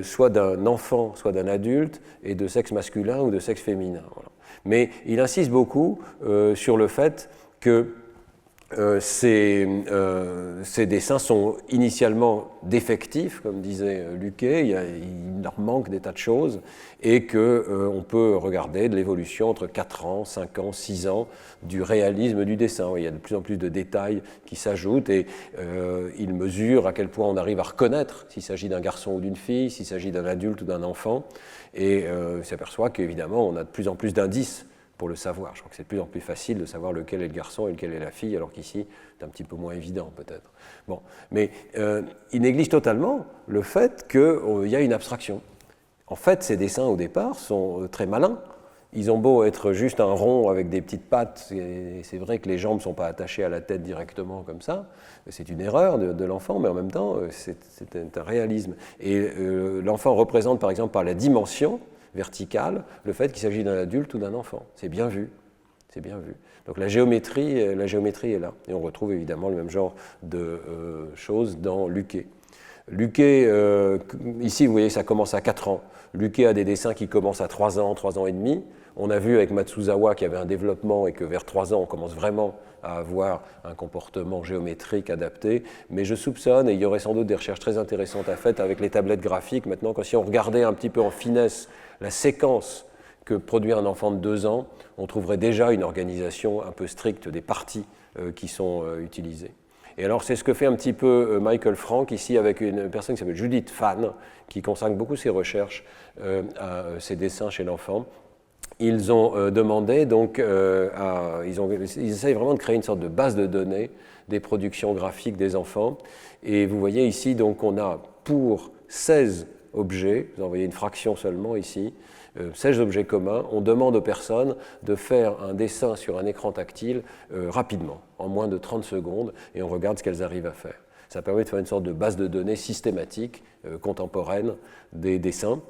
soit d'un enfant, soit d'un adulte, et de sexe masculin ou de sexe féminin. Voilà. Mais il insiste beaucoup sur le fait que ces dessins sont initialement défectifs, comme disait Luckey, il leur manque des tas de choses, et qu'on peut regarder de l'évolution entre 4 ans, 5 ans, 6 ans du réalisme du dessin. Il y a de plus en plus de détails qui s'ajoutent, et il mesure à quel point on arrive à reconnaître s'il s'agit d'un garçon ou d'une fille, s'il s'agit d'un adulte ou d'un enfant, et s'aperçoit qu'évidemment on a de plus en plus d'indices pour le savoir. Je crois que c'est de plus en plus facile de savoir lequel est le garçon et lequel est la fille, alors qu'ici, c'est un petit peu moins évident peut-être. Bon. Mais il néglige totalement le fait qu'il y a une abstraction. En fait, ces dessins au départ sont très malins. Ils ont beau être juste un rond avec des petites pattes, et c'est vrai que les jambes ne sont pas attachées à la tête directement comme ça, c'est une erreur de l'enfant, mais en même temps, c'est un réalisme. Et l'enfant représente par exemple par la dimension verticale, le fait qu'il s'agit d'un adulte ou d'un enfant. C'est bien vu. C'est bien vu. Donc la géométrie est là. Et on retrouve évidemment le même genre de choses dans Luckey. Luckey, ici vous voyez ça commence à 4 ans. Luckey a des dessins qui commencent à 3 ans, 3 ans et demi. On a vu avec Matsuzawa qu'il y avait un développement et que vers 3 ans on commence vraiment à avoir un comportement géométrique adapté, mais je soupçonne, et il y aurait sans doute des recherches très intéressantes à faire avec les tablettes graphiques maintenant, que si on regardait un petit peu en finesse la séquence que produit un enfant de 2 ans, on trouverait déjà une organisation un peu stricte des parties qui sont utilisées. Et alors c'est ce que fait un petit peu Michael Frank ici avec une personne qui s'appelle Judith Fan, qui consacre beaucoup ses recherches à ces dessins chez l'enfant. Ils ont demandé, donc, ils essayent vraiment de créer une sorte de base de données des productions graphiques des enfants. Et vous voyez ici, donc, on a pour 16 objets, vous en voyez une fraction seulement ici, 16 objets communs, on demande aux personnes de faire un dessin sur un écran tactile rapidement, en moins de 30 secondes, et on regarde ce qu'elles arrivent à faire. Ça permet de faire une sorte de base de données systématique, contemporaine, des dessins,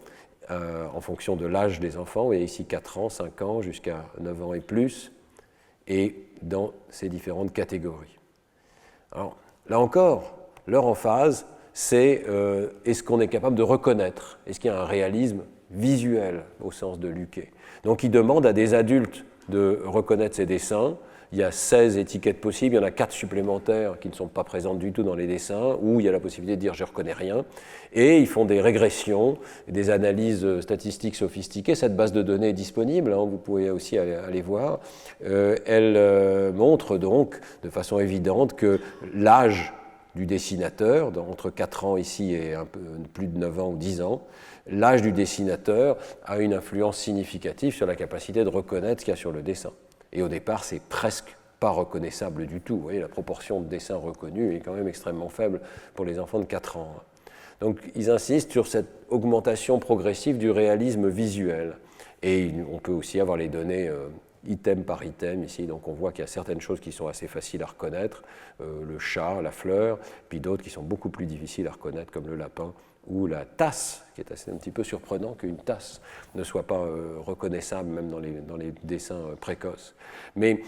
en fonction de l'âge des enfants. Vous voyez ici 4 ans, 5 ans, jusqu'à 9 ans et plus, et dans ces différentes catégories. Alors, là encore, leur emphase, c'est est-ce qu'on est capable de reconnaître, est-ce qu'il y a un réalisme visuel au sens de Luckey. Donc il demande à des adultes de reconnaître ces dessins. Il y a 16 étiquettes possibles, il y en a 4 supplémentaires qui ne sont pas présentes du tout dans les dessins, où il y a la possibilité de dire « je ne reconnais rien ». Et ils font des régressions, des analyses statistiques sophistiquées. Cette base de données est disponible, hein, vous pouvez aussi aller voir. Elle montre donc de façon évidente que l'âge du dessinateur, entre 4 ans ici et un peu plus de 9 ans ou 10 ans, l'âge du dessinateur a une influence significative sur la capacité de reconnaître ce qu'il y a sur le dessin. Et au départ, c'est presque pas reconnaissable du tout. Vous voyez, la proportion de dessins reconnus est quand même extrêmement faible pour les enfants de 4 ans. Donc, ils insistent sur cette augmentation progressive du réalisme visuel. Et on peut aussi avoir les données item par item ici. Donc, on voit qu'il y a certaines choses qui sont assez faciles à reconnaître, le chat, la fleur, puis d'autres qui sont beaucoup plus difficiles à reconnaître, comme le lapin ou la tasse, qui est assez un petit peu surprenant qu'une tasse ne soit pas reconnaissable même dans les dessins précoces. Mais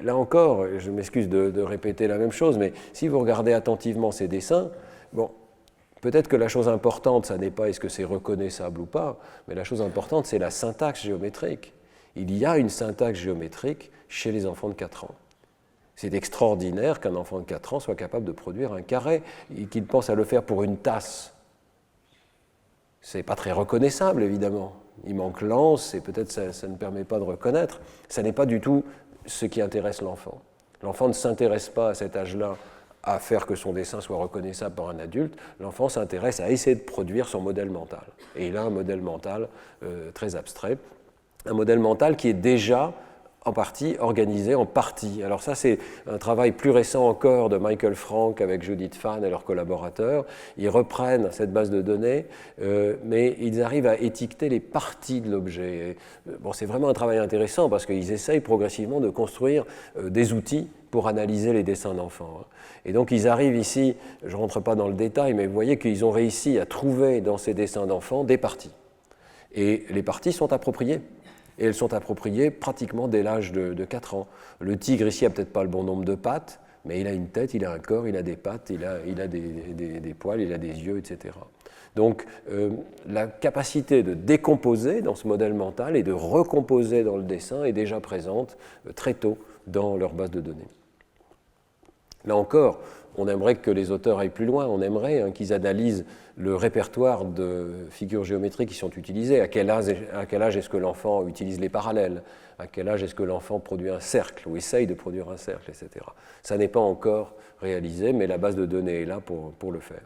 là encore, je m'excuse de répéter la même chose, mais si vous regardez attentivement ces dessins, bon, peut-être que la chose importante, ça n'est pas est-ce que c'est reconnaissable ou pas, mais la chose importante, c'est la syntaxe géométrique. Il y a une syntaxe géométrique chez les enfants de 4 ans. C'est extraordinaire qu'un enfant de 4 ans soit capable de produire un carré et qu'il pense à le faire pour une tasse. Ce n'est pas très reconnaissable, évidemment. Il manque l'anse et peut-être ça ne permet pas de reconnaître. Ça n'est pas du tout ce qui intéresse l'enfant. L'enfant ne s'intéresse pas à cet âge-là à faire que son dessin soit reconnaissable par un adulte. L'enfant s'intéresse à essayer de produire son modèle mental. Et il a un modèle mental très abstrait, un modèle mental qui est déjà en partie organisées en parties. Alors ça, c'est un travail plus récent encore de Michael Frank avec Judith Fan et leurs collaborateurs. Ils reprennent cette base de données, mais ils arrivent à étiqueter les parties de l'objet. Bon, c'est vraiment un travail intéressant parce qu'ils essayent progressivement de construire des outils pour analyser les dessins d'enfants. Et donc ils arrivent ici, je ne rentre pas dans le détail, mais vous voyez qu'ils ont réussi à trouver dans ces dessins d'enfants des parties. Et les parties sont appropriées. Et elles sont appropriées pratiquement dès l'âge de 4 ans. Le tigre ici n'a peut-être pas le bon nombre de pattes, mais il a une tête, il a un corps, il a des pattes, il a des poils, il a des yeux, etc. Donc la capacité de décomposer dans ce modèle mental et de recomposer dans le dessin est déjà présente très tôt dans leur base de données. Là encore, on aimerait que les auteurs aillent plus loin, on aimerait qu'ils analysent le répertoire de figures géométriques qui sont utilisées, à quel âge est-ce que l'enfant utilise les parallèles, à quel âge est-ce que l'enfant produit un cercle ou essaye de produire un cercle, etc. Ça n'est pas encore réalisé, mais la base de données est là pour le faire.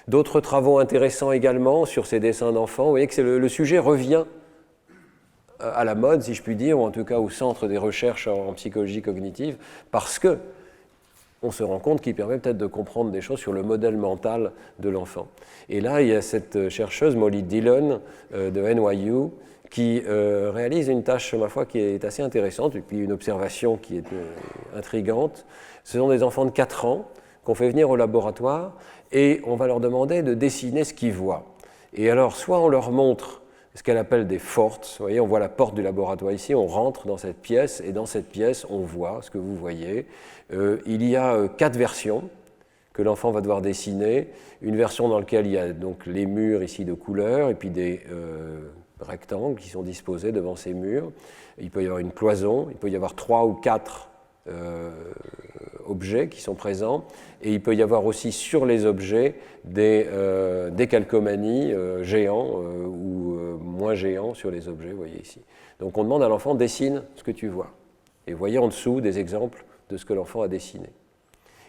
D'autres travaux intéressants également sur ces dessins d'enfants, vous voyez que le sujet revient à la mode, si je puis dire, ou en tout cas au centre des recherches en psychologie cognitive, parce que on se rend compte qu'il permet peut-être de comprendre des choses sur le modèle mental de l'enfant. Et là, il y a cette chercheuse, Molly Dillon, de NYU, qui réalise une tâche, ma foi, qui est assez intéressante, et puis une observation qui est intrigante. Ce sont des enfants de 4 ans qu'on fait venir au laboratoire, et on va leur demander de dessiner ce qu'ils voient. Et alors, soit on leur montre ce qu'elle appelle des forts. Vous voyez, on voit la porte du laboratoire ici, on rentre dans cette pièce, et dans cette pièce, on voit ce que vous voyez. Il y a 4 versions que l'enfant va devoir dessiner. Une version dans laquelle il y a donc les murs ici de couleur, et puis des rectangles qui sont disposés devant ces murs. Il peut y avoir une cloison, il peut y avoir 3 ou 4 objets qui sont présents, et il peut y avoir aussi sur les objets des calcomanies géants ou moins géants sur les objets, vous voyez ici. Donc on demande à l'enfant, dessine ce que tu vois. Et vous voyez en dessous des exemples de ce que l'enfant a dessiné.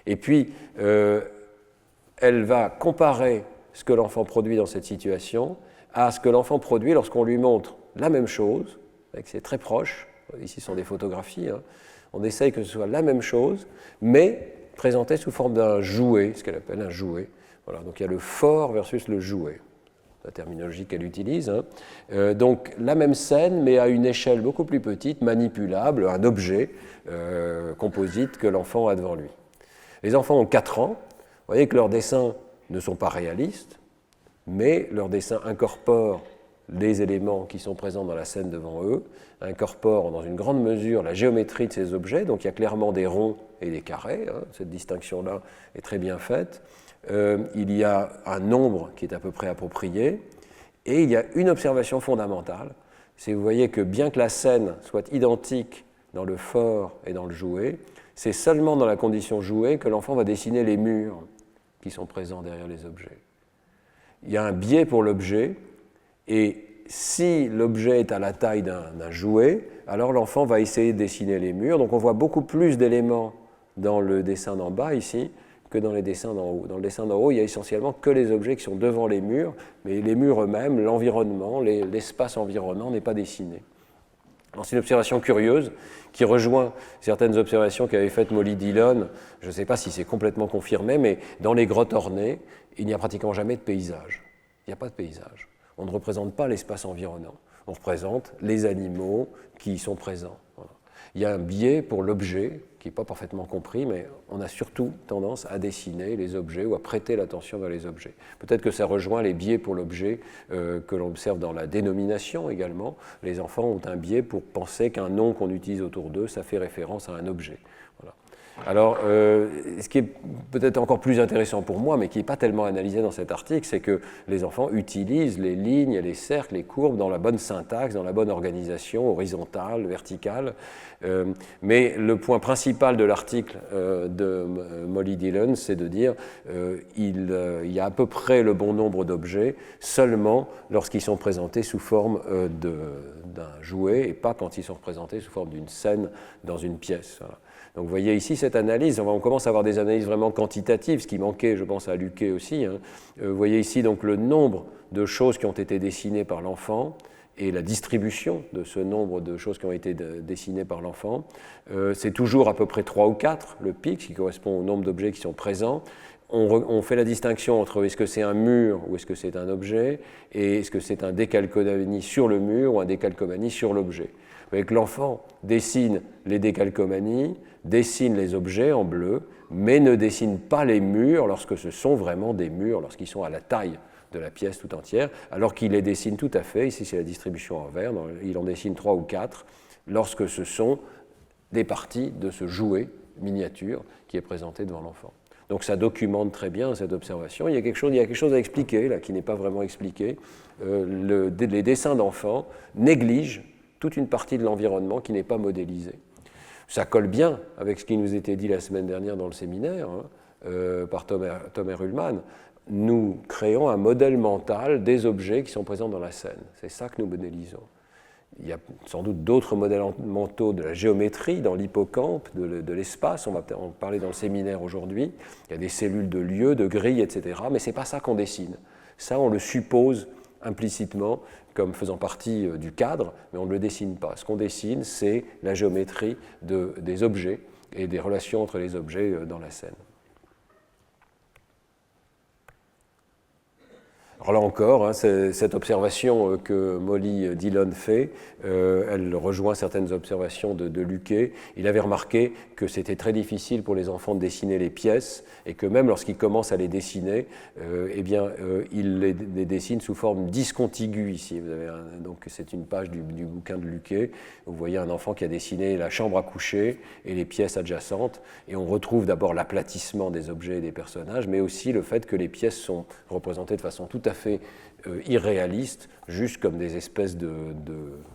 Et puis, elle va comparer ce que l'enfant produit dans cette situation à ce que l'enfant produit lorsqu'on lui montre la même chose, c'est très proche, ici ce sont des photographies, on essaye que ce soit la même chose, mais présenté sous forme d'un jouet, ce qu'elle appelle un jouet. Voilà, donc il y a le fort versus le jouet, la terminologie qu'elle utilise. Donc la même scène, mais à une échelle beaucoup plus petite, manipulable, un objet composite que l'enfant a devant lui. Les enfants ont 4 ans, vous voyez que leurs dessins ne sont pas réalistes, mais leurs dessins incorporent les éléments qui sont présents dans la scène devant eux, incorporent dans une grande mesure la géométrie de ces objets, donc il y a clairement des ronds et des carrés, cette distinction-là est très bien faite. Il y a un nombre qui est à peu près approprié, et il y a une observation fondamentale, c'est que vous voyez que bien que la scène soit identique dans le fort et dans le jouet, c'est seulement dans la condition jouet que l'enfant va dessiner les murs qui sont présents derrière les objets. Il y a un biais pour l'objet, et si l'objet est à la taille d'un jouet, alors l'enfant va essayer de dessiner les murs. Donc on voit beaucoup plus d'éléments dans le dessin d'en bas ici que dans les dessins d'en haut. Dans le dessin d'en haut, il y a essentiellement que les objets qui sont devant les murs, mais les murs eux-mêmes, l'environnement, l'espace environnant n'est pas dessiné. C'est une observation curieuse qui rejoint certaines observations qu'avait faites Molly Dillon. Je ne sais pas si c'est complètement confirmé, mais dans les grottes ornées, il n'y a pratiquement jamais de paysage. Il n'y a pas de paysage. On ne représente pas l'espace environnant. On représente les animaux qui y sont présents. Voilà. Il y a un biais pour l'objet qui n'est pas parfaitement compris, mais on a surtout tendance à dessiner les objets ou à prêter l'attention vers les objets. Peut-être que ça rejoint les biais pour l'objet que l'on observe dans la dénomination également. Les enfants ont un biais pour penser qu'un nom qu'on utilise autour d'eux, ça fait référence à un objet. Voilà. Alors, ce qui est peut-être encore plus intéressant pour moi, mais qui n'est pas tellement analysé dans cet article, c'est que les enfants utilisent les lignes, les cercles, les courbes dans la bonne syntaxe, dans la bonne organisation, horizontale, verticale. Mais le point principal de l'article de Molly Dillon, c'est de dire qu'il y a à peu près le bon nombre d'objets seulement lorsqu'ils sont présentés sous forme d'un jouet et pas quand ils sont représentés sous forme d'une scène dans une pièce. Voilà. Donc vous voyez ici cette analyse, on commence à avoir des analyses vraiment quantitatives, ce qui manquait, je pense, à Luquet aussi. Vous voyez ici donc le nombre de choses qui ont été dessinées par l'enfant et la distribution de ce nombre de choses qui ont été dessinées par l'enfant. C'est toujours à peu près 3 ou 4, le pic, qui correspond au nombre d'objets qui sont présents. On fait la distinction entre est-ce que c'est un mur ou est-ce que c'est un objet, et est-ce que c'est un décalcomanie sur le mur ou un décalcomanie sur l'objet. Vous voyez que l'enfant dessine les décalcomanies, dessine les objets en bleu, mais ne dessine pas les murs lorsque ce sont vraiment des murs, lorsqu'ils sont à la taille de la pièce tout entière, alors qu'il les dessine tout à fait, ici c'est la distribution en vert, il en dessine 3 ou 4, lorsque ce sont des parties de ce jouet miniature qui est présenté devant l'enfant. Donc ça documente très bien cette observation. Il y a quelque chose à expliquer, là, qui n'est pas vraiment expliqué. Les dessins d'enfants négligent toute une partie de l'environnement qui n'est pas modélisé. Ça colle bien avec ce qui nous était dit la semaine dernière dans le séminaire par Thomas Ullmann. Nous créons un modèle mental des objets qui sont présents dans la scène. C'est ça que nous modélisons. Il y a sans doute d'autres modèles mentaux de la géométrie dans l'hippocampe, de l'espace, on va en parler dans le séminaire aujourd'hui. Il y a des cellules de lieux, de grilles, etc. Mais ce n'est pas ça qu'on dessine. Ça, on le suppose implicitement comme faisant partie du cadre, mais on ne le dessine pas. Ce qu'on dessine, c'est la géométrie des objets et des relations entre les objets dans la scène. Alors là encore, cette observation que Molly Dillon fait, elle rejoint certaines observations de Luckey. Il avait remarqué que c'était très difficile pour les enfants de dessiner les pièces et que même lorsqu'ils commencent à les dessiner, il les dessine sous forme discontiguë ici. Vous avez donc c'est une page du bouquin de Luckey. Vous voyez un enfant qui a dessiné la chambre à coucher et les pièces adjacentes, et on retrouve d'abord l'aplatissement des objets et des personnages, mais aussi le fait que les pièces sont représentées de façon tout à fait irréaliste, juste comme des espèces de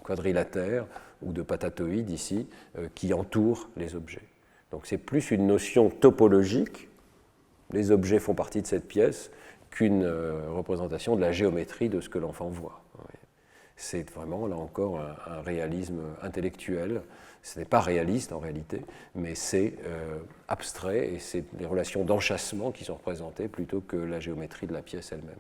quadrilatères ou de patatoïdes ici, qui entourent les objets. Donc c'est plus une notion topologique, les objets font partie de cette pièce, qu'une représentation de la géométrie de ce que l'enfant voit. C'est vraiment, là encore, un réalisme intellectuel. Ce n'est pas réaliste en réalité, mais c'est abstrait, et c'est les relations d'enchâssement qui sont représentées plutôt que la géométrie de la pièce elle-même.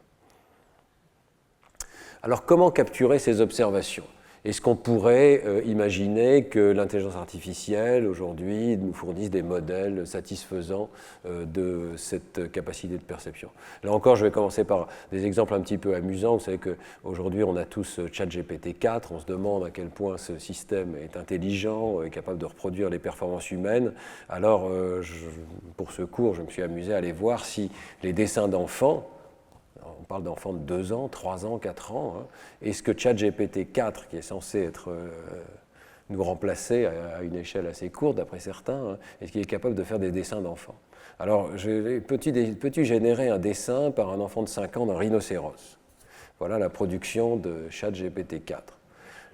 Alors, comment capturer ces observations ? Est-ce qu'on pourrait imaginer que l'intelligence artificielle, aujourd'hui, nous fournisse des modèles satisfaisants de cette capacité de perception ? Là encore, je vais commencer par des exemples un petit peu amusants. Vous savez qu'aujourd'hui, on a tous ChatGPT 4. On se demande à quel point ce système est intelligent, est capable de reproduire les performances humaines. Alors, pour ce cours, je me suis amusé à aller voir si les dessins d'enfants, on parle d'enfants de 2 ans, 3 ans, 4 ans. Est-ce que ChatGPT 4, qui est censé nous remplacer à une échelle assez courte, d'après certains, est-ce qu'il est capable de faire des dessins d'enfants ? Alors, peux-tu générer un dessin par un enfant de 5 ans d'un rhinocéros ? Voilà la production de ChatGPT 4.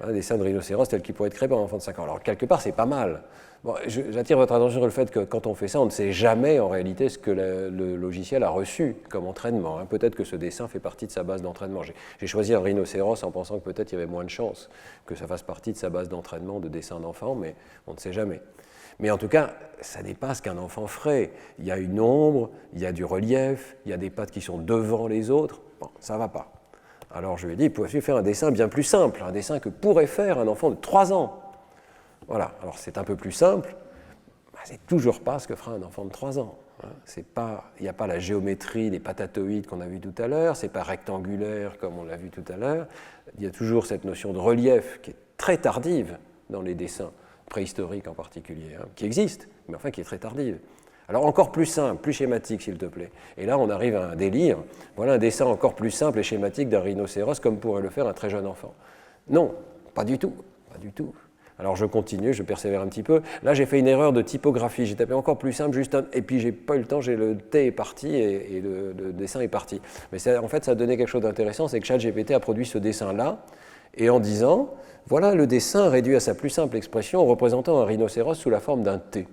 Un dessin de rhinocéros tel qu'il pourrait être créé par un enfant de 5 ans. Alors, quelque part, c'est pas mal. Bon, j'attire votre attention sur le fait que quand on fait ça, on ne sait jamais en réalité ce que le logiciel a reçu comme entraînement. Peut-être que ce dessin fait partie de sa base d'entraînement. J'ai choisi un rhinocéros en pensant que peut-être il y avait moins de chances que ça fasse partie de sa base d'entraînement de dessin d'enfant, mais on ne sait jamais. Mais en tout cas, ça n'est pas ce qu'un enfant ferait. Il y a une ombre, il y a du relief, il y a des pattes qui sont devant les autres. Bon, ça ne va pas. Alors je lui ai dit, il pourrait faire un dessin bien plus simple, un dessin que pourrait faire un enfant de 3 ans. Voilà, alors c'est un peu plus simple, c'est toujours pas ce que fera un enfant de 3 ans. Il n'y a pas la géométrie des patatoïdes qu'on a vu tout à l'heure, c'est pas rectangulaire comme on l'a vu tout à l'heure. Il y a toujours cette notion de relief qui est très tardive dans les dessins préhistoriques en particulier, qui existe, mais enfin qui est très tardive. Alors encore plus simple, plus schématique s'il te plaît. Et là on arrive à un délire, voilà un dessin encore plus simple et schématique d'un rhinocéros comme pourrait le faire un très jeune enfant. Non, pas du tout, pas du tout. Alors je continue, je persévère un petit peu. Là j'ai fait une erreur de typographie, j'ai tapé encore plus simple, et puis j'ai pas eu le temps, le T est parti et le dessin est parti. Mais en fait ça a donné quelque chose d'intéressant, c'est que ChatGPT a produit ce dessin-là, et en disant, voilà le dessin réduit à sa plus simple expression représentant un rhinocéros sous la forme d'un T.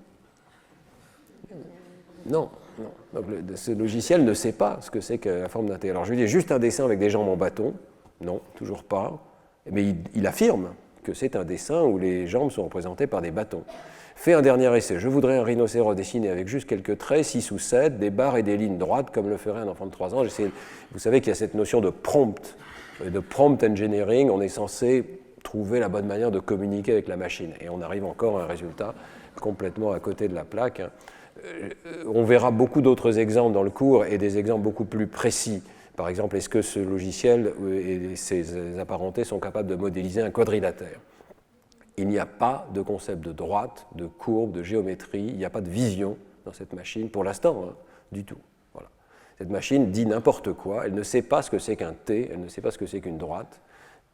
Non. Donc, ce logiciel ne sait pas ce que c'est que la forme d'un T. Alors je lui dis juste un dessin avec des jambes en bâton. Non, toujours pas. Mais il affirme que c'est un dessin où les jambes sont représentées par des bâtons. fait un dernier essai. Je voudrais un rhinocéros dessiné avec juste quelques traits, 6 ou 7, des barres et des lignes droites, comme le ferait un enfant de 3 ans. Vous savez qu'il y a cette notion de prompt engineering. On est censé trouver la bonne manière de communiquer avec la machine. Et on arrive encore à un résultat complètement à côté de la plaque. On verra beaucoup d'autres exemples dans le cours et des exemples beaucoup plus précis. Par exemple, est-ce que ce logiciel et ses apparentés sont capables de modéliser un quadrilatère? Il n'y a pas de concept de droite, de courbe, de géométrie, il n'y a pas de vision dans cette machine, pour l'instant, hein, du tout. Voilà. Cette machine dit n'importe quoi, elle ne sait pas ce que c'est qu'un T, elle ne sait pas ce que c'est qu'une droite,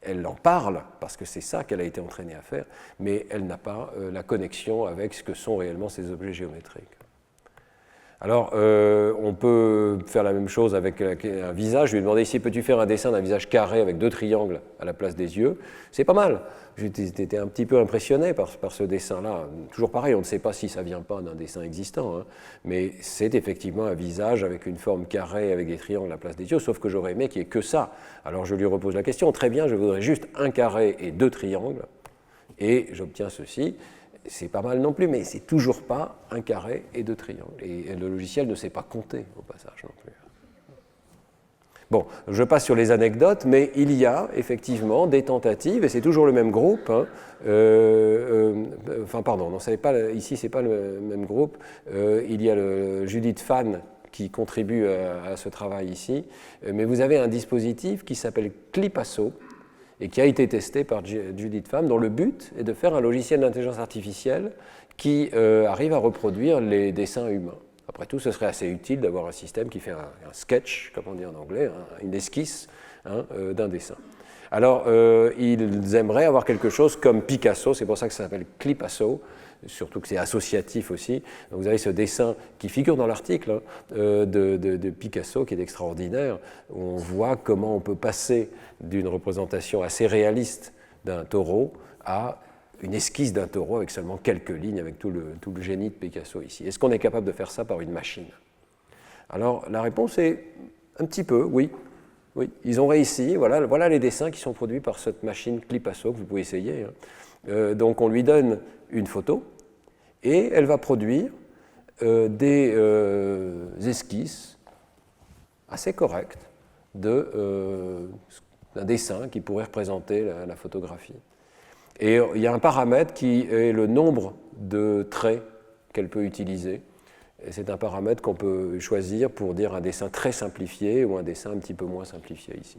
elle en parle, parce que c'est ça qu'elle a été entraînée à faire, mais elle n'a pas la connexion avec ce que sont réellement ces objets géométriques. Alors, on peut faire la même chose avec un visage. Je lui ai demandé ici, peux-tu faire un dessin d'un visage carré avec 2 triangles à la place des yeux? C'est pas mal. J'étais un petit peu impressionné par ce dessin-là. Toujours pareil, on ne sait pas si ça vient pas d'un dessin existant, hein, mais c'est effectivement un visage avec une forme carrée avec des triangles à la place des yeux, sauf que j'aurais aimé qu'il n'y ait que ça. Alors je lui repose la question, très bien, je voudrais juste un carré et 2 triangles, et j'obtiens ceci. C'est pas mal non plus, mais c'est toujours pas un carré et 2 triangles. Et le logiciel ne sait pas compter au passage non plus. Bon, je passe sur les anecdotes, mais il y a effectivement des tentatives, et c'est toujours le même groupe. Hein, enfin, pardon, non, ici, ce n'est pas le même groupe. Il y a Judith Fan qui contribue à ce travail ici, mais vous avez un dispositif qui s'appelle Clipasso, et qui a été testé par Judith Pham, dont le but est de faire un logiciel d'intelligence artificielle qui arrive à reproduire les dessins humains. Après tout, ce serait assez utile d'avoir un système qui fait un sketch, comme on dit en anglais, une esquisse d'un dessin. Alors, ils aimeraient avoir quelque chose comme Picasso, c'est pour ça que ça s'appelle Clipasso, surtout que c'est associatif aussi. Donc vous avez ce dessin qui figure dans l'article de Picasso, qui est extraordinaire, où on voit comment on peut passer d'une représentation assez réaliste d'un taureau à une esquisse d'un taureau avec seulement quelques lignes, avec tout le génie de Picasso ici. Est-ce qu'on est capable de faire ça par une machine? Alors la réponse est un petit peu, oui. Oui, ils ont réussi. Voilà les dessins qui sont produits par cette machine Clipasso que vous pouvez essayer. Donc on lui donne une photo et elle va produire des esquisses assez correctes d'un dessin qui pourrait représenter la photographie. Et il y a un paramètre qui est le nombre de traits qu'elle peut utiliser. Et c'est un paramètre qu'on peut choisir pour dire un dessin très simplifié ou un dessin un petit peu moins simplifié ici.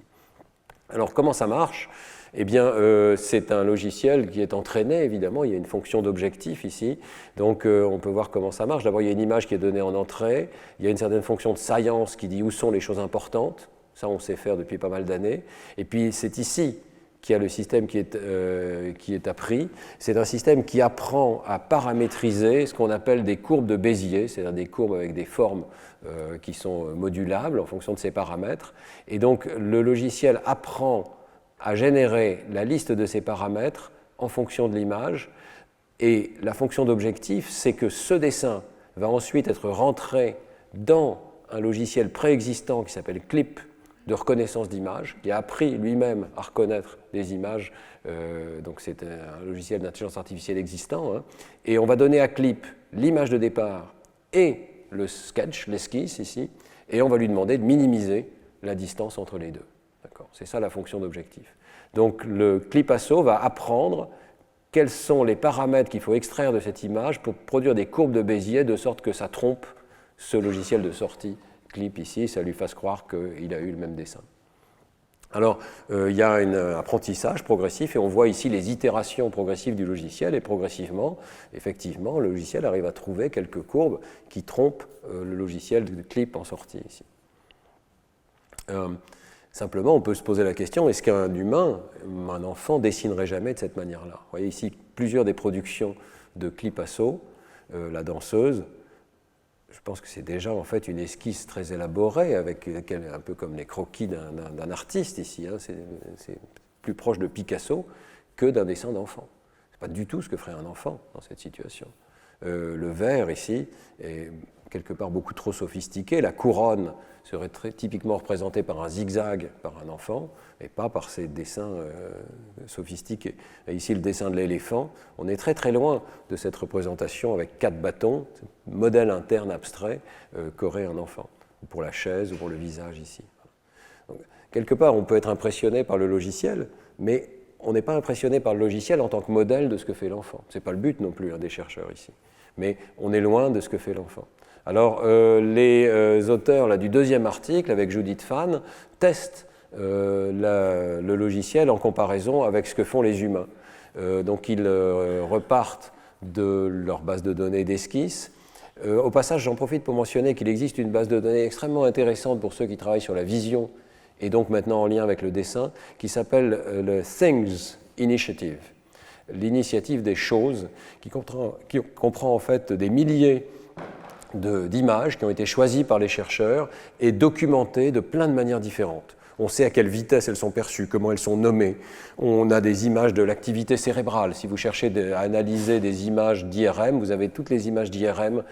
Alors comment ça marche? Eh bien, c'est un logiciel qui est entraîné, évidemment, il y a une fonction d'objectif ici, donc on peut voir comment ça marche. D'abord, il y a une image qui est donnée en entrée, il y a une certaine fonction de science qui dit où sont les choses importantes, ça on sait faire depuis pas mal d'années, et puis c'est ici qu'il y a le système qui est appris. C'est un système qui apprend à paramétriser ce qu'on appelle des courbes de Bézier, c'est-à-dire des courbes avec des formes qui sont modulables en fonction de ces paramètres. Et donc le logiciel apprend à générer la liste de ces paramètres en fonction de l'image. Et la fonction d'objectif, c'est que ce dessin va ensuite être rentré dans un logiciel préexistant qui s'appelle CLIP, de reconnaissance d'images, qui a appris lui-même à reconnaître des images, donc c'est un logiciel d'intelligence artificielle existant, hein, et on va donner à Clip l'image de départ et le sketch, l'esquisse ici, et on va lui demander de minimiser la distance entre les deux. C'est ça la fonction d'objectif. Donc le Clipasso va apprendre quels sont les paramètres qu'il faut extraire de cette image pour produire des courbes de Bézier de sorte que ça trompe ce logiciel de sortie Clip ici, ça lui fasse croire qu'il a eu le même dessin. Alors, il y a un apprentissage progressif et on voit ici les itérations progressives du logiciel et progressivement, effectivement, le logiciel arrive à trouver quelques courbes qui trompent le logiciel de Clip en sortie ici. Simplement, on peut se poser la question, est-ce qu'un humain, un enfant, dessinerait jamais de cette manière-là? Vous voyez ici plusieurs des productions de Clipasso, la danseuse. Je pense que c'est déjà en fait une esquisse très élaborée, avec un peu comme les croquis d'un artiste ici. Hein. C'est plus proche de Picasso que d'un dessin d'enfant. Ce n'est pas du tout ce que ferait un enfant dans cette situation. Le vert ici est quelque part beaucoup trop sophistiqué. La couronne serait typiquement représentée par un zigzag par un enfant, et pas par ces dessins sophistiqués. Et ici, le dessin de l'éléphant, on est très très loin de cette représentation avec 4 bâtons, modèle interne abstrait qu'aurait un enfant, pour la chaise ou pour le visage ici. Donc, quelque part, on peut être impressionné par le logiciel, mais on n'est pas impressionné par le logiciel en tant que modèle de ce que fait l'enfant. Ce n'est pas le but non plus des chercheurs ici, mais on est loin de ce que fait l'enfant. Alors, les auteurs là, du 2e article, avec Judith Fan, testent le logiciel en comparaison avec ce que font les humains. Donc, ils repartent de leur base de données d'esquisse. Au passage, j'en profite pour mentionner qu'il existe une base de données extrêmement intéressante pour ceux qui travaillent sur la vision, et donc maintenant en lien avec le dessin, qui s'appelle le Things Initiative, l'initiative des choses, qui comprend en fait des milliers d'images qui ont été choisies par les chercheurs et documentées de plein de manières différentes. On sait à quelle vitesse elles sont perçues, comment elles sont nommées. On a des images de l'activité cérébrale. Si vous cherchez à analyser des images d'IRM, vous avez toutes les images d'IRM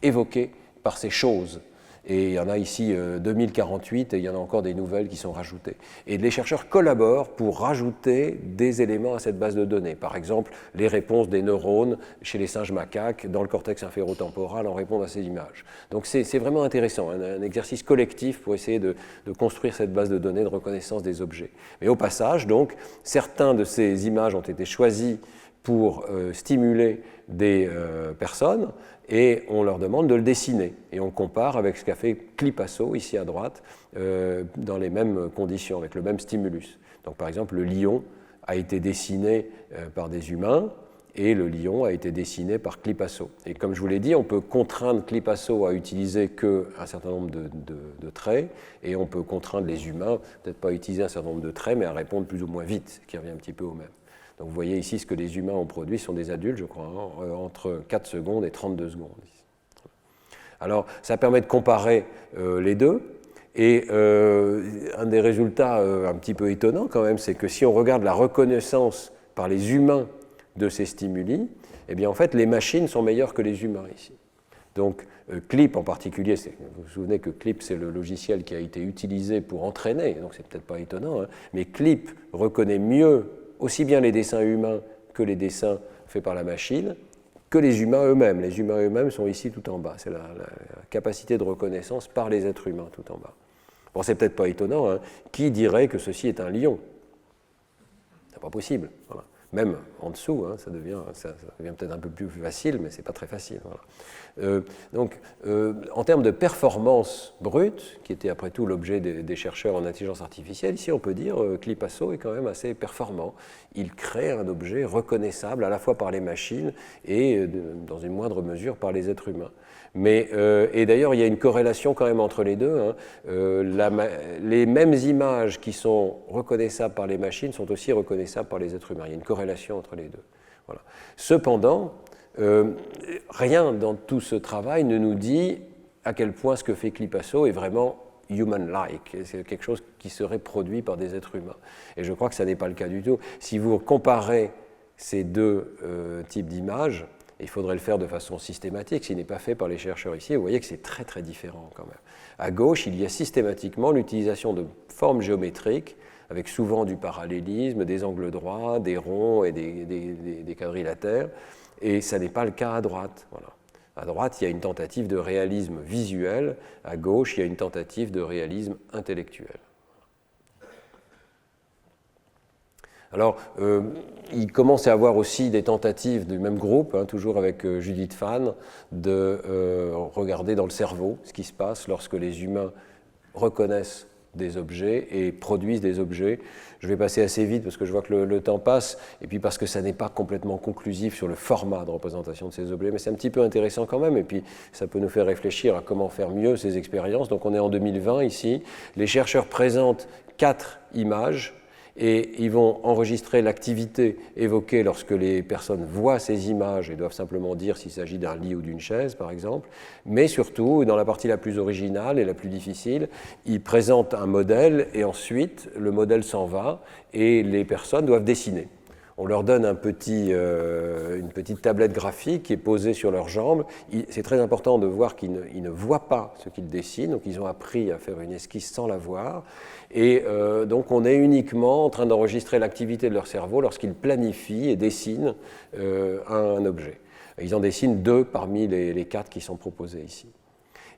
évoquées par ces choses. Et il y en a ici 2048 et il y en a encore des nouvelles qui sont rajoutées. Et les chercheurs collaborent pour rajouter des éléments à cette base de données. Par exemple, les réponses des neurones chez les singes macaques dans le cortex inférotemporal en répondent à ces images. Donc c'est vraiment intéressant, un exercice collectif pour essayer de construire cette base de données de reconnaissance des objets. Mais au passage, donc, certains de ces images ont été choisis pour stimuler des personnes, et on leur demande de le dessiner. Et on compare avec ce qu'a fait Clipasso, ici à droite, dans les mêmes conditions, avec le même stimulus. Donc par exemple, le lion a été dessiné par des humains, et le lion a été dessiné par Clipasso. Et comme je vous l'ai dit, on peut contraindre Clipasso à utiliser qu'un certain nombre de traits, et on peut contraindre les humains, peut-être pas à utiliser un certain nombre de traits, mais à répondre plus ou moins vite, ce qui revient un petit peu au même. Donc vous voyez ici ce que les humains ont produit, sont des adultes, je crois, entre 4 secondes et 32 secondes. Alors ça permet de comparer les deux, et un des résultats un petit peu étonnants quand même, c'est que si on regarde la reconnaissance par les humains de ces stimuli, eh bien en fait les machines sont meilleures que les humains ici. Donc CLIP en particulier, vous vous souvenez que CLIP c'est le logiciel qui a été utilisé pour entraîner, donc c'est peut-être pas étonnant, hein, mais CLIP reconnaît mieux aussi bien les dessins humains que les dessins faits par la machine, que les humains eux-mêmes. Les humains eux-mêmes sont ici tout en bas. C'est la capacité de reconnaissance par les êtres humains tout en bas. Bon, c'est peut-être pas étonnant, hein. Qui dirait que ceci est un lion? C'est pas possible. Voilà. Même en dessous, hein, ça devient peut-être un peu plus facile, mais c'est pas très facile. Voilà. En termes de performance brute, qui était après tout l'objet des chercheurs en intelligence artificielle, ici on peut dire que Clipasso est quand même assez performant. Il crée un objet reconnaissable à la fois par les machines et dans une moindre mesure par les êtres humains. Mais, et d'ailleurs, il y a une corrélation quand même entre les deux. Hein. Les mêmes images qui sont reconnaissables par les machines sont aussi reconnaissables par les êtres humains. Il y a une corrélation entre les deux. Voilà. Cependant, rien dans tout ce travail ne nous dit à quel point ce que fait Clipasso est vraiment human-like. C'est quelque chose qui serait produit par des êtres humains. Et je crois que ça n'est pas le cas du tout. Si vous comparez ces deux types d'images, il faudrait le faire de façon systématique, ce n'est pas fait par les chercheurs ici. Vous voyez que c'est très très différent quand même. À gauche, il y a systématiquement l'utilisation de formes géométriques, avec souvent du parallélisme, des angles droits, des ronds et des quadrilatères, et ça n'est pas le cas à droite. Voilà. À droite, il y a une tentative de réalisme visuel, à gauche, il y a une tentative de réalisme intellectuel. Alors, il commence à y avoir aussi des tentatives du même groupe, hein, toujours avec Judith Fan, de regarder dans le cerveau ce qui se passe lorsque les humains reconnaissent des objets et produisent des objets. Je vais passer assez vite parce que je vois que le temps passe, et puis parce que ça n'est pas complètement conclusif sur le format de représentation de ces objets, mais c'est un petit peu intéressant quand même, et puis ça peut nous faire réfléchir à comment faire mieux ces expériences. Donc on est en 2020 ici, les chercheurs présentent 4 images, et ils vont enregistrer l'activité évoquée lorsque les personnes voient ces images et doivent simplement dire s'il s'agit d'un lit ou d'une chaise, par exemple. Mais surtout, dans la partie la plus originale et la plus difficile, ils présentent un modèle et ensuite le modèle s'en va et les personnes doivent dessiner. on leur donne une petite tablette graphique qui est posée sur leurs jambes. C'est très important de voir qu'ils ne voient pas ce qu'ils dessinent, donc ils ont appris à faire une esquisse sans la voir. Et donc on est uniquement en train d'enregistrer l'activité de leur cerveau lorsqu'ils planifient et dessinent un objet. Ils en dessinent 2 parmi les 4 qui sont proposés ici.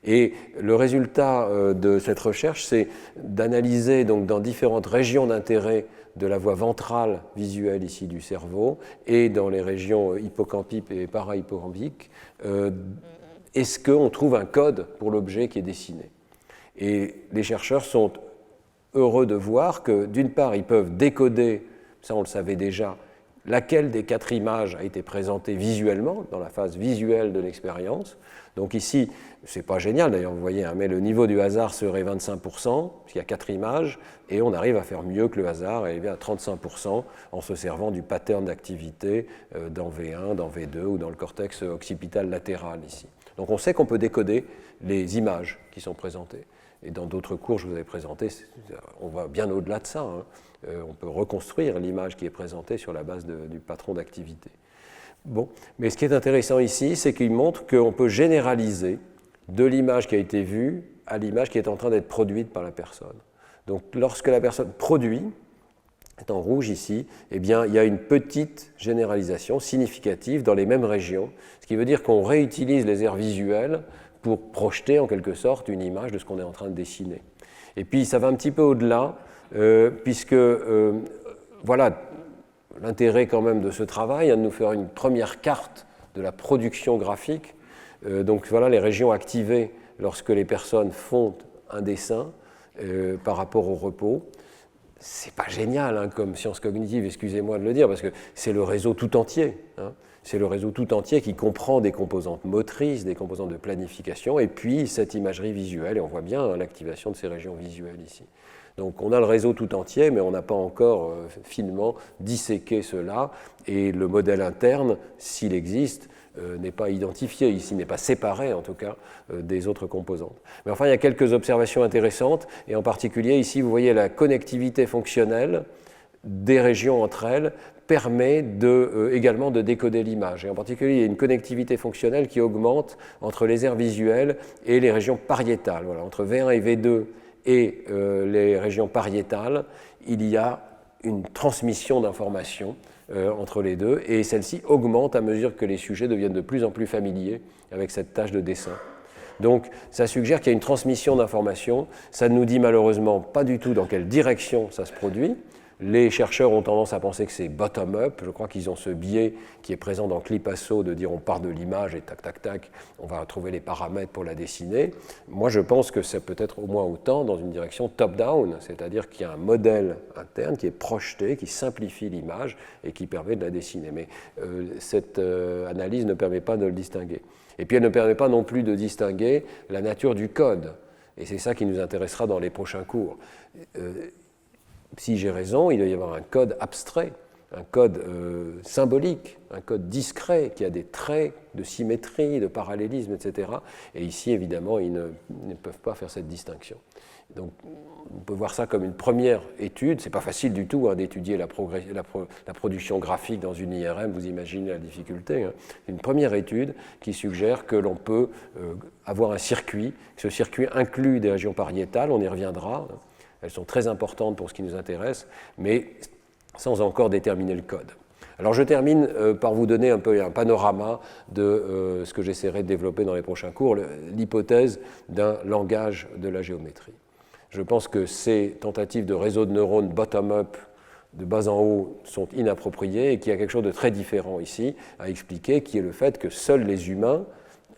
Et le résultat de cette recherche, c'est d'analyser donc dans différentes régions d'intérêt de la voie ventrale visuelle ici du cerveau et dans les régions hippocampiques et para-hippocampiques, est-ce qu'on trouve un code pour l'objet qui est dessiné. Et les chercheurs sont heureux de voir que d'une part, ils peuvent décoder, ça on le savait déjà, laquelle des 4 images a été présentée visuellement, dans la phase visuelle de l'expérience. Donc ici, c'est pas génial d'ailleurs, vous voyez, hein, mais le niveau du hasard serait 25%, parce qu'il y a 4 images, et on arrive à faire mieux que le hasard, et à 35% en se servant du pattern d'activité dans V1, dans V2 ou dans le cortex occipital latéral ici. Donc on sait qu'on peut décoder les images qui sont présentées. Et dans d'autres cours, je vous avais présenté, on va bien au-delà de ça. Hein. On peut reconstruire l'image qui est présentée sur la base du patron d'activité. Bon, mais ce qui est intéressant ici, c'est qu'il montre qu'on peut généraliser de l'image qui a été vue à l'image qui est en train d'être produite par la personne. Donc lorsque la personne produit, est en rouge ici, eh bien, il y a une petite généralisation significative dans les mêmes régions, ce qui veut dire qu'on réutilise les aires visuelles pour projeter en quelque sorte une image de ce qu'on est en train de dessiner. Et puis ça va un petit peu au-delà, puisque voilà l'intérêt quand même de ce travail, hein, de nous faire une première carte de la production graphique. Donc voilà les régions activées lorsque les personnes font un dessin par rapport au repos. C'est pas génial hein, comme science cognitive, excusez-moi de le dire, parce que c'est le réseau tout entier. Hein. C'est le réseau tout entier qui comprend des composantes motrices, des composantes de planification, et puis cette imagerie visuelle, et on voit bien hein, l'activation de ces régions visuelles ici. Donc on a le réseau tout entier, mais on n'a pas encore finement disséqué cela, et le modèle interne, s'il existe, n'est pas identifié ici, n'est pas séparé en tout cas des autres composantes. Mais enfin, il y a quelques observations intéressantes, et en particulier ici, vous voyez la connectivité fonctionnelle des régions entre elles permet également de décoder l'image. Et en particulier, il y a une connectivité fonctionnelle qui augmente entre les aires visuelles et les régions pariétales. Voilà, entre V1 et V2 et les régions pariétales, il y a une transmission d'informations entre les deux, et celle-ci augmente à mesure que les sujets deviennent de plus en plus familiers avec cette tâche de dessin. Donc ça suggère qu'il y a une transmission d'informations, ça ne nous dit malheureusement pas du tout dans quelle direction ça se produit. Les chercheurs ont tendance à penser que c'est bottom-up, je crois qu'ils ont ce biais qui est présent dans Clipasso de dire on part de l'image et tac tac tac, on va trouver les paramètres pour la dessiner. Moi je pense que c'est peut-être au moins autant dans une direction top-down, c'est-à-dire qu'il y a un modèle interne qui est projeté, qui simplifie l'image et qui permet de la dessiner. Mais cette analyse ne permet pas de le distinguer. Et puis elle ne permet pas non plus de distinguer la nature du code. Et c'est ça qui nous intéressera dans les prochains cours. Si j'ai raison, il doit y avoir un code abstrait, un code symbolique, un code discret qui a des traits de symétrie, de parallélisme, etc. Et ici, évidemment, ils ne peuvent pas faire cette distinction. Donc, on peut voir ça comme une première étude. Ce n'est pas facile du tout hein, d'étudier la production graphique dans une IRM, vous imaginez la difficulté. Hein. Une première étude qui suggère que l'on peut avoir un circuit. Ce circuit inclut des régions pariétales, on y reviendra. Elles sont très importantes pour ce qui nous intéresse, mais sans encore déterminer le code. Alors je termine par vous donner un peu un panorama de ce que j'essaierai de développer dans les prochains cours, l'hypothèse d'un langage de la géométrie. Je pense que ces tentatives de réseau de neurones bottom-up, de bas en haut, sont inappropriées et qu'il y a quelque chose de très différent ici à expliquer, qui est le fait que seuls les humains,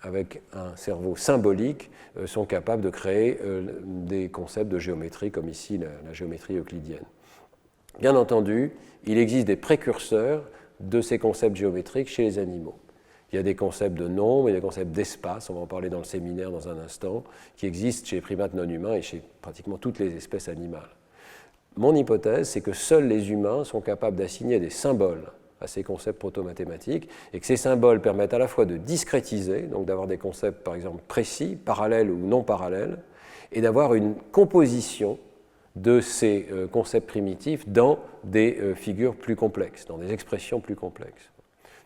avec un cerveau symbolique, sont capables de créer des concepts de géométrie, comme ici la géométrie euclidienne. Bien entendu, il existe des précurseurs de ces concepts géométriques chez les animaux. Il y a des concepts de nombre, il y a des concepts d'espace, on va en parler dans le séminaire dans un instant, qui existent chez les primates non humains et chez pratiquement toutes les espèces animales. Mon hypothèse, c'est que seuls les humains sont capables d'assigner des symboles à ces concepts proto-mathématiques, et que ces symboles permettent à la fois de discrétiser, donc d'avoir des concepts par exemple précis, parallèles ou non parallèles, et d'avoir une composition de ces concepts primitifs dans des figures plus complexes, dans des expressions plus complexes.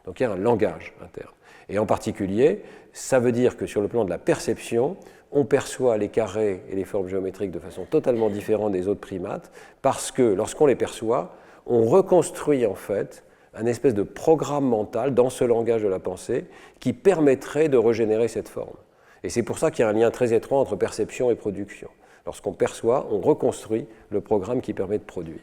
Donc il y a un langage interne. Et en particulier, ça veut dire que sur le plan de la perception, on perçoit les carrés et les formes géométriques de façon totalement différente des autres primates, parce que lorsqu'on les perçoit, on reconstruit en fait un espèce de programme mental dans ce langage de la pensée qui permettrait de régénérer cette forme. Et c'est pour ça qu'il y a un lien très étroit entre perception et production. Lorsqu'on perçoit, on reconstruit le programme qui permet de produire.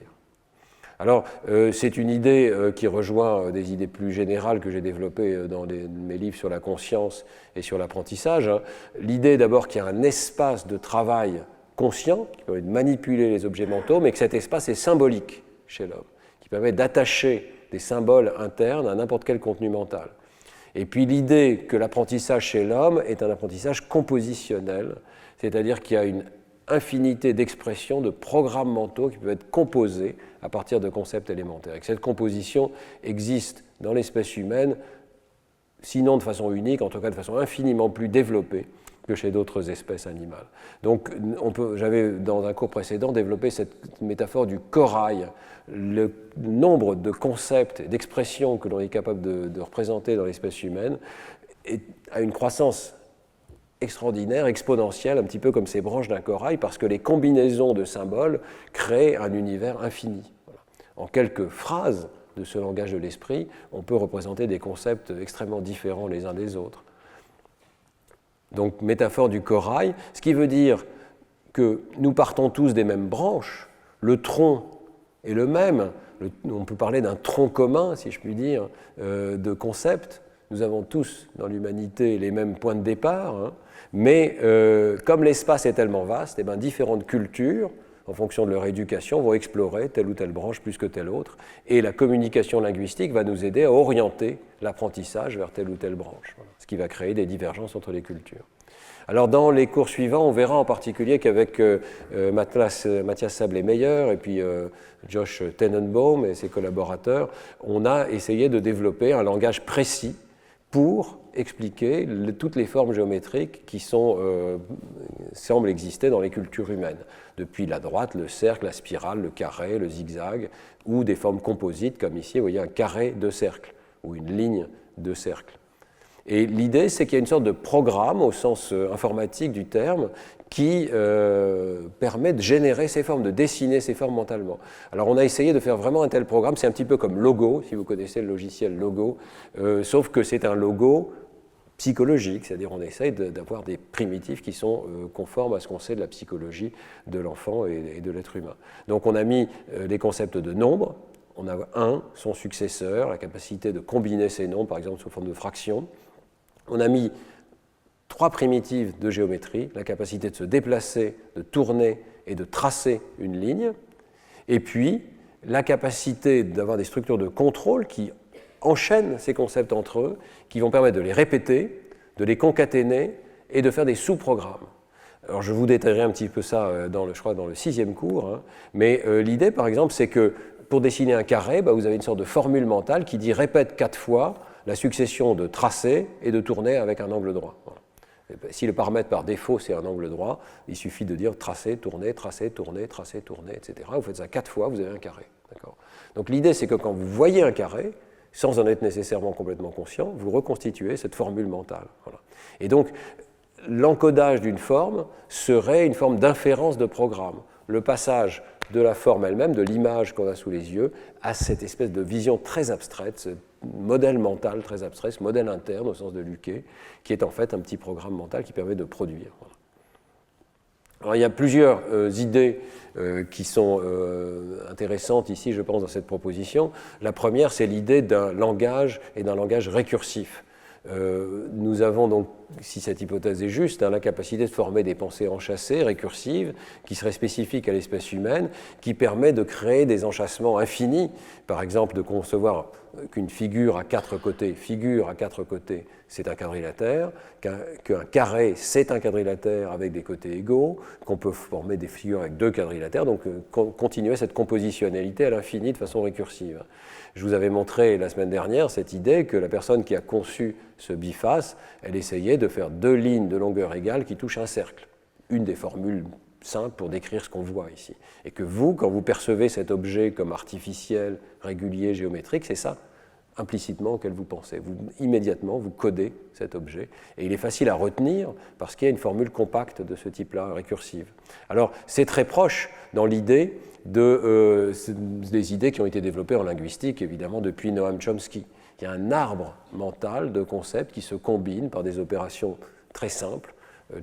Alors, c'est une idée qui rejoint des idées plus générales que j'ai développées dans mes livres sur la conscience et sur l'apprentissage. L'idée d'abord qu'il y a un espace de travail conscient qui permet de manipuler les objets mentaux, mais que cet espace est symbolique chez l'homme, qui permet d'attacher des symboles internes à n'importe quel contenu mental. Et puis l'idée que l'apprentissage chez l'homme est un apprentissage compositionnel, c'est-à-dire qu'il y a une infinité d'expressions, de programmes mentaux qui peuvent être composés à partir de concepts élémentaires. Et que cette composition existe dans l'espèce humaine, sinon de façon unique, en tout cas de façon infiniment plus développée que chez d'autres espèces animales. Donc j'avais dans un cours précédent développé cette métaphore du corail. Le nombre de concepts et d'expressions que l'on est capable de représenter dans l'espèce humaine a une croissance extraordinaire, exponentielle, un petit peu comme ces branches d'un corail, parce que les combinaisons de symboles créent un univers infini. Voilà. En quelques phrases de ce langage de l'esprit, on peut représenter des concepts extrêmement différents les uns des autres. Donc, métaphore du corail, ce qui veut dire que nous partons tous des mêmes branches, le tronc est le même, on peut parler d'un tronc commun, si je puis dire, de concepts. Nous avons tous dans l'humanité les mêmes points de départ, hein, mais comme l'espace est tellement vaste, différentes cultures, en fonction de leur éducation, vont explorer telle ou telle branche plus que telle autre, et la communication linguistique va nous aider à orienter l'apprentissage vers telle ou telle branche, voilà, ce qui va créer des divergences entre les cultures. Alors dans les cours suivants, on verra en particulier qu'avec Mathias Sablé-Meyer et puis Josh Tenenbaum et ses collaborateurs, on a essayé de développer un langage précis pour expliquer toutes les formes géométriques qui semblent exister dans les cultures humaines, depuis la droite, le cercle, la spirale, le carré, le zigzag, ou des formes composites, comme ici, vous voyez un carré de cercle, ou une ligne de cercle. Et l'idée, c'est qu'il y a une sorte de programme, au sens informatique du terme, qui permet de générer ces formes, de dessiner ces formes mentalement. Alors on a essayé de faire vraiment un tel programme, c'est un petit peu comme Logo, si vous connaissez le logiciel Logo, sauf que c'est un logo psychologique, c'est-à-dire on essaye d'avoir des primitifs qui sont conformes à ce qu'on sait de la psychologie de l'enfant et de l'être humain. Donc on a mis les concepts de nombre, on a un, son successeur, la capacité de combiner ces nombres, par exemple sous forme de fractions. On a mis 3 primitives de géométrie, la capacité de se déplacer, de tourner et de tracer une ligne, et puis la capacité d'avoir des structures de contrôle qui enchaînent ces concepts entre eux, qui vont permettre de les répéter, de les concaténer et de faire des sous-programmes. Alors je vous détaillerai un petit peu ça, je crois, dans le 6e cours, hein, mais l'idée, par exemple, c'est que pour dessiner un carré, vous avez une sorte de formule mentale qui dit répète 4 fois la succession de tracer et de tourner avec un angle droit. Voilà. Si le paramètre par défaut c'est un angle droit, il suffit de dire tracer, tourner, tracer, tourner, tracer, tourner, etc. Vous faites ça 4 fois, vous avez un carré. D'accord ? Donc l'idée c'est que quand vous voyez un carré, sans en être nécessairement complètement conscient, vous reconstituez cette formule mentale. Voilà. Et donc l'encodage d'une forme serait une forme d'inférence de programme. Le passage de la forme elle-même, de l'image qu'on a sous les yeux, à cette espèce de vision très abstraite, ce modèle mental très abstrait, ce modèle interne au sens de Luckey, qui est en fait un petit programme mental qui permet de produire. Voilà. Alors il y a plusieurs idées qui sont intéressantes ici, je pense, dans cette proposition. La première, c'est l'idée d'un langage et d'un langage récursif. Nous avons donc, si cette hypothèse est juste, la capacité de former des pensées enchâssées, récursives, qui seraient spécifiques à l'espèce humaine, qui permet de créer des enchâssements infinis, par exemple de concevoir qu'une figure à 4 côtés, c'est un quadrilatère, qu'un carré, c'est un quadrilatère avec des côtés égaux, qu'on peut former des figures avec 2 quadrilatères, donc continuer cette compositionnalité à l'infini de façon récursive. Je vous avais montré la semaine dernière cette idée que la personne qui a conçu ce biface, elle essayait de faire 2 lignes de longueur égale qui touchent un cercle. Une des formules simple pour décrire ce qu'on voit ici. Et que vous, quand vous percevez cet objet comme artificiel, régulier, géométrique, c'est ça implicitement auquel vous pensez. Immédiatement, vous codez cet objet. Et il est facile à retenir parce qu'il y a une formule compacte de ce type-là, récursive. Alors, c'est très proche dans l'idée des idées qui ont été développées en linguistique, évidemment, depuis Noam Chomsky. Il y a un arbre mental de concepts qui se combinent par des opérations très simples.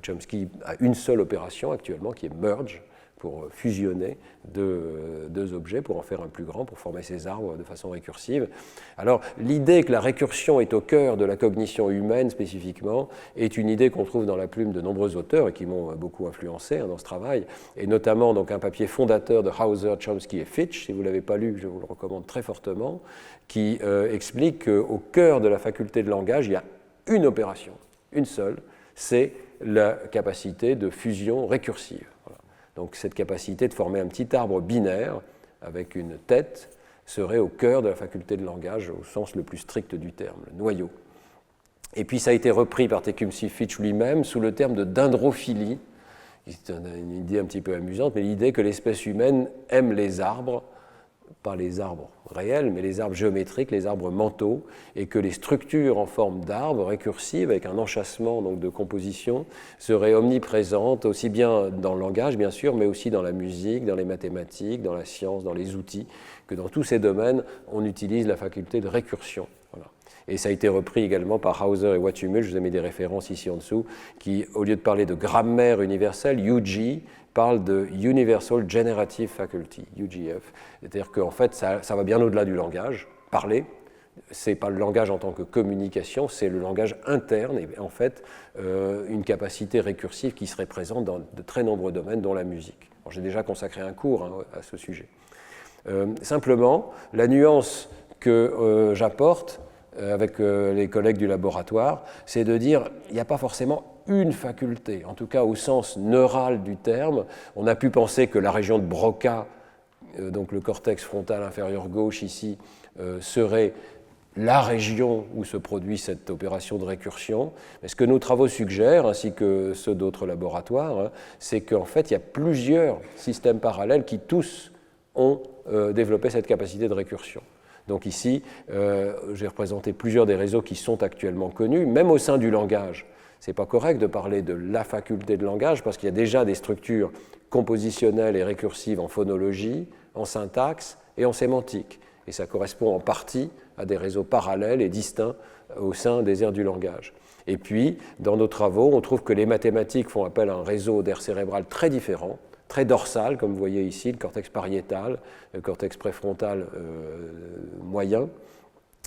Chomsky a une seule opération actuellement qui est merge, pour fusionner deux objets, pour en faire un plus grand, pour former ces arbres de façon récursive. Alors, l'idée que la récursion est au cœur de la cognition humaine spécifiquement est une idée qu'on trouve dans la plume de nombreux auteurs et qui m'ont beaucoup influencé dans ce travail, et notamment donc, un papier fondateur de Hauser, Chomsky et Fitch, si vous ne l'avez pas lu, je vous le recommande très fortement, qui explique qu'au cœur de la faculté de langage, il y a une opération, une seule, c'est la capacité de fusion récursive. Voilà. Donc cette capacité de former un petit arbre binaire avec une tête serait au cœur de la faculté de langage au sens le plus strict du terme, le noyau. Et puis ça a été repris par Tecumseh Fitch lui-même sous le terme de dendrophilie. C'est une idée un petit peu amusante, mais l'idée que l'espèce humaine aime les arbres, pas les arbres réels, mais les arbres géométriques, les arbres mentaux, et que les structures en forme d'arbres récursives, avec un enchâssement donc, de composition, seraient omniprésentes, aussi bien dans le langage, bien sûr, mais aussi dans la musique, dans les mathématiques, dans la science, dans les outils, que dans tous ces domaines, on utilise la faculté de récursion. Voilà. Et ça a été repris également par Hauser et Watumul, je vous ai mis des références ici en dessous, qui, au lieu de parler de grammaire universelle, UG, parle de Universal Generative Faculty, UGF. C'est-à-dire qu'en fait, ça va bien au-delà du langage. Parler, ce n'est pas le langage en tant que communication, c'est le langage interne et en fait une capacité récursive qui serait présente dans de très nombreux domaines, dont la musique. J'ai déjà consacré un cours à ce sujet. Simplement, la nuance que j'apporte avec les collègues du laboratoire, c'est de dire qu'il n'y a pas forcément une faculté, en tout cas au sens neural du terme. On a pu penser que la région de Broca, donc le cortex frontal inférieur gauche ici, serait la région où se produit cette opération de récursion. Mais ce que nos travaux suggèrent, ainsi que ceux d'autres laboratoires, c'est qu'en fait, il y a plusieurs systèmes parallèles qui tous ont développé cette capacité de récursion. Donc ici, j'ai représenté plusieurs des réseaux qui sont actuellement connus, même au sein du langage. Ce n'est pas correct de parler de la faculté de langage parce qu'il y a déjà des structures compositionnelles et récursives en phonologie, en syntaxe et en sémantique. Et ça correspond en partie à des réseaux parallèles et distincts au sein des aires du langage. Et puis, dans nos travaux, on trouve que les mathématiques font appel à un réseau d'aires cérébrales très différent, très dorsal, comme vous voyez ici, le cortex pariétal, le cortex préfrontal moyen,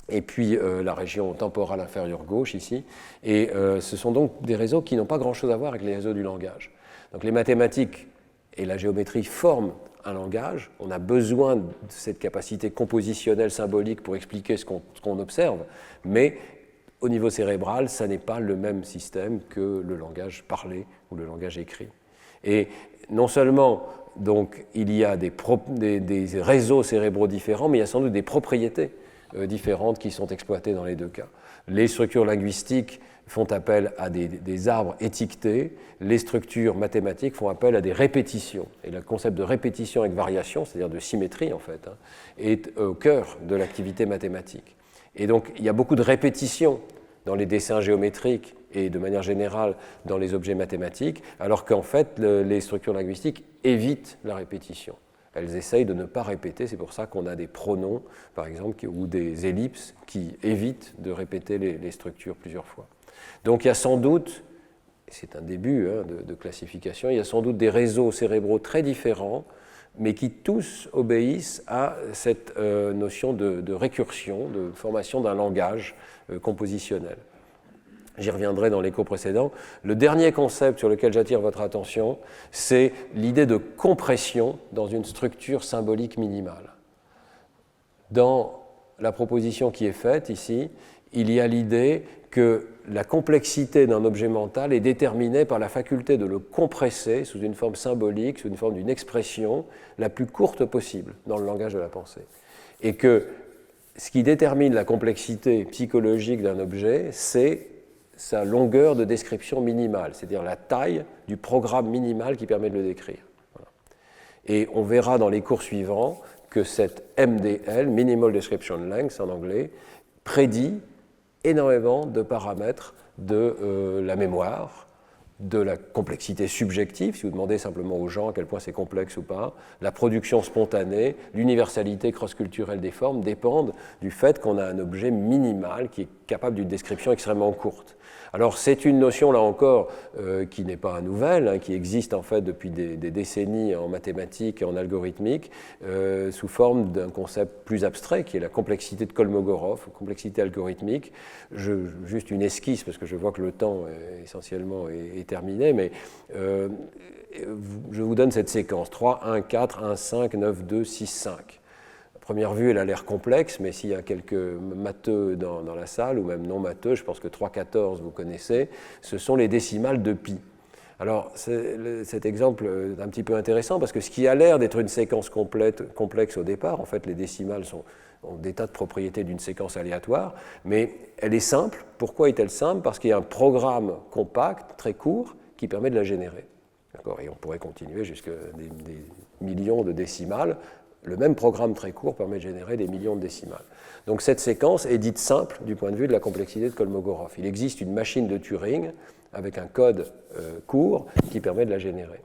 et puis la région temporale inférieure gauche ici. Et ce sont donc des réseaux qui n'ont pas grand-chose à voir avec les réseaux du langage. Donc les mathématiques et la géométrie forment un langage. On a besoin de cette capacité compositionnelle symbolique pour expliquer ce qu'on observe, mais au niveau cérébral, ça n'est pas le même système que le langage parlé ou le langage écrit. Et non seulement donc, il y a des réseaux cérébraux différents, mais il y a sans doute des propriétés différentes qui sont exploitées dans les deux cas. Les structures linguistiques font appel à des arbres étiquetés, les structures mathématiques font appel à des répétitions. Et le concept de répétition avec variation, c'est-à-dire de symétrie en fait, est au cœur de l'activité mathématique. Et donc il y a beaucoup de répétitions dans les dessins géométriques et de manière générale dans les objets mathématiques, alors qu'en fait les structures linguistiques évitent la répétition. Elles essayent de ne pas répéter, c'est pour ça qu'on a des pronoms, par exemple, ou des ellipses qui évitent de répéter les structures plusieurs fois. Donc il y a sans doute, c'est un début de classification, il y a sans doute des réseaux cérébraux très différents, mais qui tous obéissent à cette notion de récursion, de formation d'un langage compositionnel. J'y reviendrai dans les cours précédents. Le dernier concept sur lequel j'attire votre attention, c'est l'idée de compression dans une structure symbolique minimale. Dans la proposition qui est faite ici, il y a l'idée que la complexité d'un objet mental est déterminée par la faculté de le compresser sous une forme symbolique, sous une forme d'une expression la plus courte possible dans le langage de la pensée. Et que ce qui détermine la complexité psychologique d'un objet, c'est sa longueur de description minimale, c'est-à-dire la taille du programme minimal qui permet de le décrire. Et on verra dans les cours suivants que cette MDL, Minimal Description Length en anglais, prédit énormément de paramètres de la mémoire, de la complexité subjective, si vous demandez simplement aux gens à quel point c'est complexe ou pas, la production spontanée, l'universalité cross-culturelle des formes dépendent du fait qu'on a un objet minimal qui est capable d'une description extrêmement courte. Alors c'est une notion, là encore, qui n'est pas nouvelle, hein, qui existe en fait depuis des décennies en mathématiques et en algorithmique, sous forme d'un concept plus abstrait, qui est la complexité de Kolmogorov, complexité algorithmique. Juste une esquisse, parce que je vois que le temps essentiellement est terminé, mais je vous donne cette séquence, 3, 1, 4, 1, 5, 9, 2, 6, 5. À première vue, elle a l'air complexe, mais s'il y a quelques matheux dans la salle, ou même non matheux, je pense que 3, 14, vous connaissez, ce sont les décimales de pi. Alors, cet exemple est un petit peu intéressant, parce que ce qui a l'air d'être une séquence complexe au départ, en fait, les décimales ont des tas de propriétés d'une séquence aléatoire, mais elle est simple. Pourquoi est-elle simple? Parce qu'il y a un programme compact, très court, qui permet de la générer. Et on pourrait continuer jusqu'à des millions de décimales. Le même programme très court permet de générer des millions de décimales. Donc cette séquence est dite simple du point de vue de la complexité de Kolmogorov. Il existe une machine de Turing avec un code court qui permet de la générer.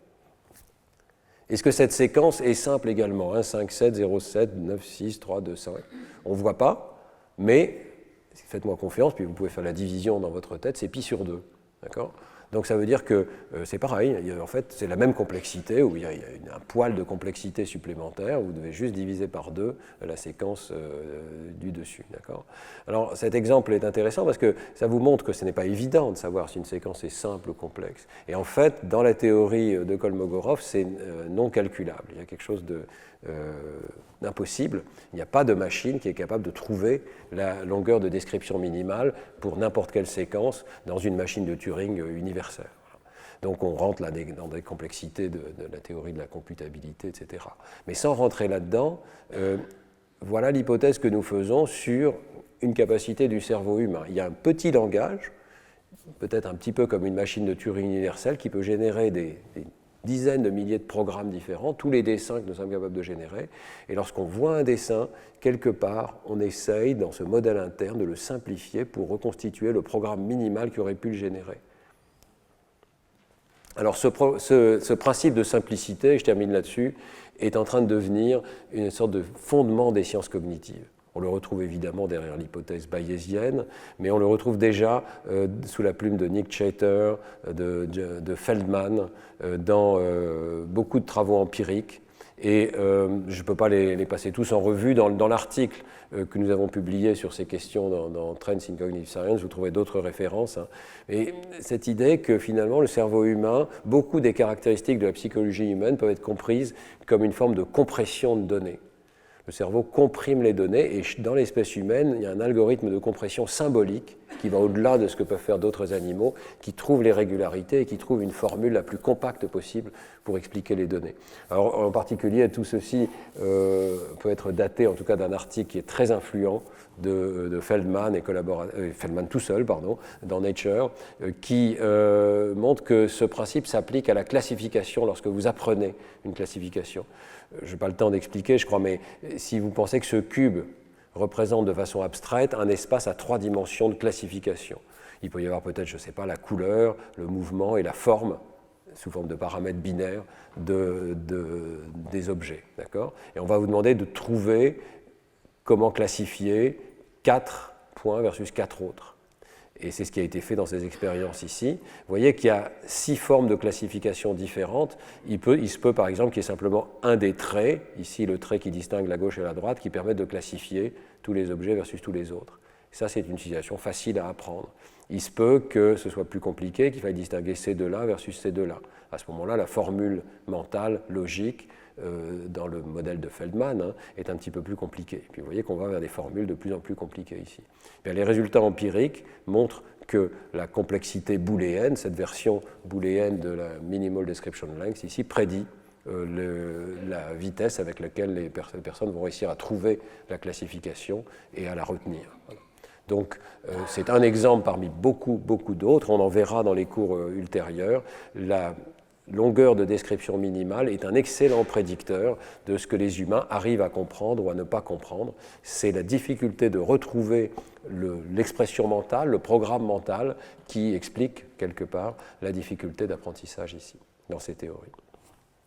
Est-ce que cette séquence est simple également? 1, 5, 7, 0, 7, 9, 6, 3, 2, 5. On ne voit pas, mais faites-moi confiance, puis vous pouvez faire la division dans votre tête, c'est pi sur 2. D'accord ? Donc ça veut dire que c'est pareil, en fait c'est la même complexité, où il y a un poil de complexité supplémentaire, vous devez juste diviser par 2 la séquence du dessus. D'accord ? Alors cet exemple est intéressant parce que ça vous montre que ce n'est pas évident de savoir si une séquence est simple ou complexe. Et en fait, dans la théorie de Kolmogorov, c'est non calculable. Il y a quelque chose d'impossible. Il n'y a pas de machine qui est capable de trouver la longueur de description minimale pour n'importe quelle séquence dans une machine de Turing universelle. Donc on rentre là dans des complexités de la théorie de la computabilité, etc. Mais sans rentrer là-dedans, voilà l'hypothèse que nous faisons sur une capacité du cerveau humain. Il y a un petit langage, peut-être un petit peu comme une machine de Turing universelle, qui peut générer des dizaines de milliers de programmes différents, tous les dessins que nous sommes capables de générer. Et lorsqu'on voit un dessin, quelque part, on essaye, dans ce modèle interne, de le simplifier pour reconstituer le programme minimal qui aurait pu le générer. Alors ce principe de simplicité, je termine là-dessus, est en train de devenir une sorte de fondement des sciences cognitives. On le retrouve évidemment derrière l'hypothèse bayésienne, mais on le retrouve déjà sous la plume de Nick Chater, de Feldman, dans beaucoup de travaux empiriques. Et je ne peux pas les passer tous en revue. Dans l'article que nous avons publié sur ces questions dans Trends in Cognitive Science, vous trouverez d'autres références. Hein. Et cette idée que finalement le cerveau humain, beaucoup des caractéristiques de la psychologie humaine peuvent être comprises comme une forme de compression de données. Le cerveau comprime les données et dans l'espèce humaine, il y a un algorithme de compression symbolique qui va au-delà de ce que peuvent faire d'autres animaux, qui trouve les régularités et qui trouve une formule la plus compacte possible pour expliquer les données. Alors, en particulier, tout ceci peut être daté, en tout cas, d'un article qui est très influent de Feldman et Feldman tout seul, dans Nature, qui montre que ce principe s'applique à la classification lorsque vous apprenez une classification. Je n'ai pas le temps d'expliquer, je crois, mais si vous pensez que ce cube représente de façon abstraite un espace à 3 dimensions de classification, il peut y avoir peut-être, je ne sais pas, la couleur, le mouvement et la forme, sous forme de paramètres binaires, des objets. D'accord ? Et on va vous demander de trouver comment classifier 4 points versus 4 autres. Et c'est ce qui a été fait dans ces expériences ici. Vous voyez qu'il y a 6 formes de classification différentes. Il se peut par exemple qu'il y ait simplement un des traits, ici le trait qui distingue la gauche et la droite, qui permet de classifier tous les objets versus tous les autres. Ça, c'est une situation facile à apprendre. Il se peut que ce soit plus compliqué, qu'il faille distinguer ces deux-là versus ces deux-là. À ce moment-là, la formule mentale, logique, dans le modèle de Feldman, est un petit peu plus compliquée. Puis vous voyez qu'on va vers des formules de plus en plus compliquées ici. Bien, les résultats empiriques montrent que la complexité booléenne, cette version booléenne de la minimal description length ici, prédit la vitesse avec laquelle les personnes vont réussir à trouver la classification et à la retenir. Voilà. Donc c'est un exemple parmi beaucoup d'autres, on en verra dans les cours ultérieurs. longueur de description minimale est un excellent prédicteur de ce que les humains arrivent à comprendre ou à ne pas comprendre. C'est la difficulté de retrouver l'expression mentale, le programme mental qui explique quelque part la difficulté d'apprentissage ici, dans ces théories.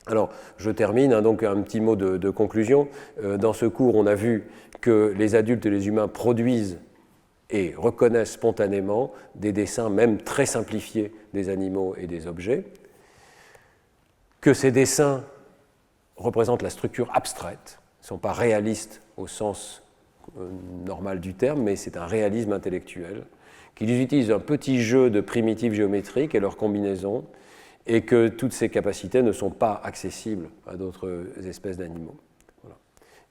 Alors, je termine, donc un petit mot de conclusion. Dans ce cours, on a vu que les adultes et les humains produisent et reconnaissent spontanément des dessins, même très simplifiés, des animaux et des objets, que ces dessins représentent la structure abstraite, ne sont pas réalistes au sens normal du terme, mais c'est un réalisme intellectuel, qu'ils utilisent un petit jeu de primitives géométriques et leurs combinaisons, et que toutes ces capacités ne sont pas accessibles à d'autres espèces d'animaux. Voilà.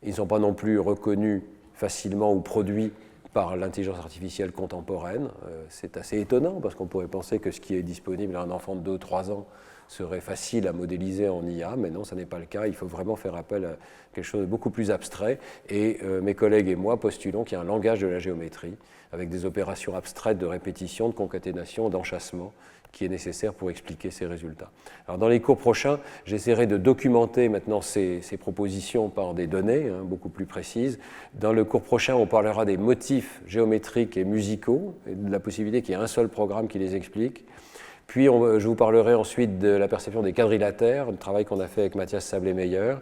Ils ne sont pas non plus reconnus facilement ou produits par l'intelligence artificielle contemporaine. C'est assez étonnant, parce qu'on pourrait penser que ce qui est disponible à un enfant de 2-3 ans serait facile à modéliser en IA, mais non, ça n'est pas le cas. Il faut vraiment faire appel à quelque chose de beaucoup plus abstrait. Et mes collègues et moi postulons qu'il y a un langage de la géométrie, avec des opérations abstraites de répétition, de concaténation, d'enchâssement, qui est nécessaire pour expliquer ces résultats. Alors dans les cours prochains, j'essaierai de documenter maintenant ces propositions par des données beaucoup plus précises. Dans le cours prochain, on parlera des motifs géométriques et musicaux, et de la possibilité qu'il y ait un seul programme qui les explique. Puis je vous parlerai ensuite de la perception des quadrilatères, le travail qu'on a fait avec Mathias Sablé-Meyer,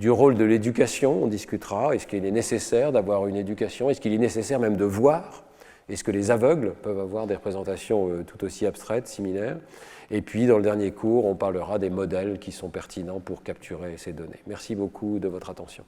du rôle de l'éducation, on discutera, est-ce qu'il est nécessaire d'avoir une éducation, est-ce qu'il est nécessaire même de voir, est-ce que les aveugles peuvent avoir des représentations tout aussi abstraites, similaires? Et puis, dans le dernier cours, on parlera des modèles qui sont pertinents pour capturer ces données. Merci beaucoup de votre attention.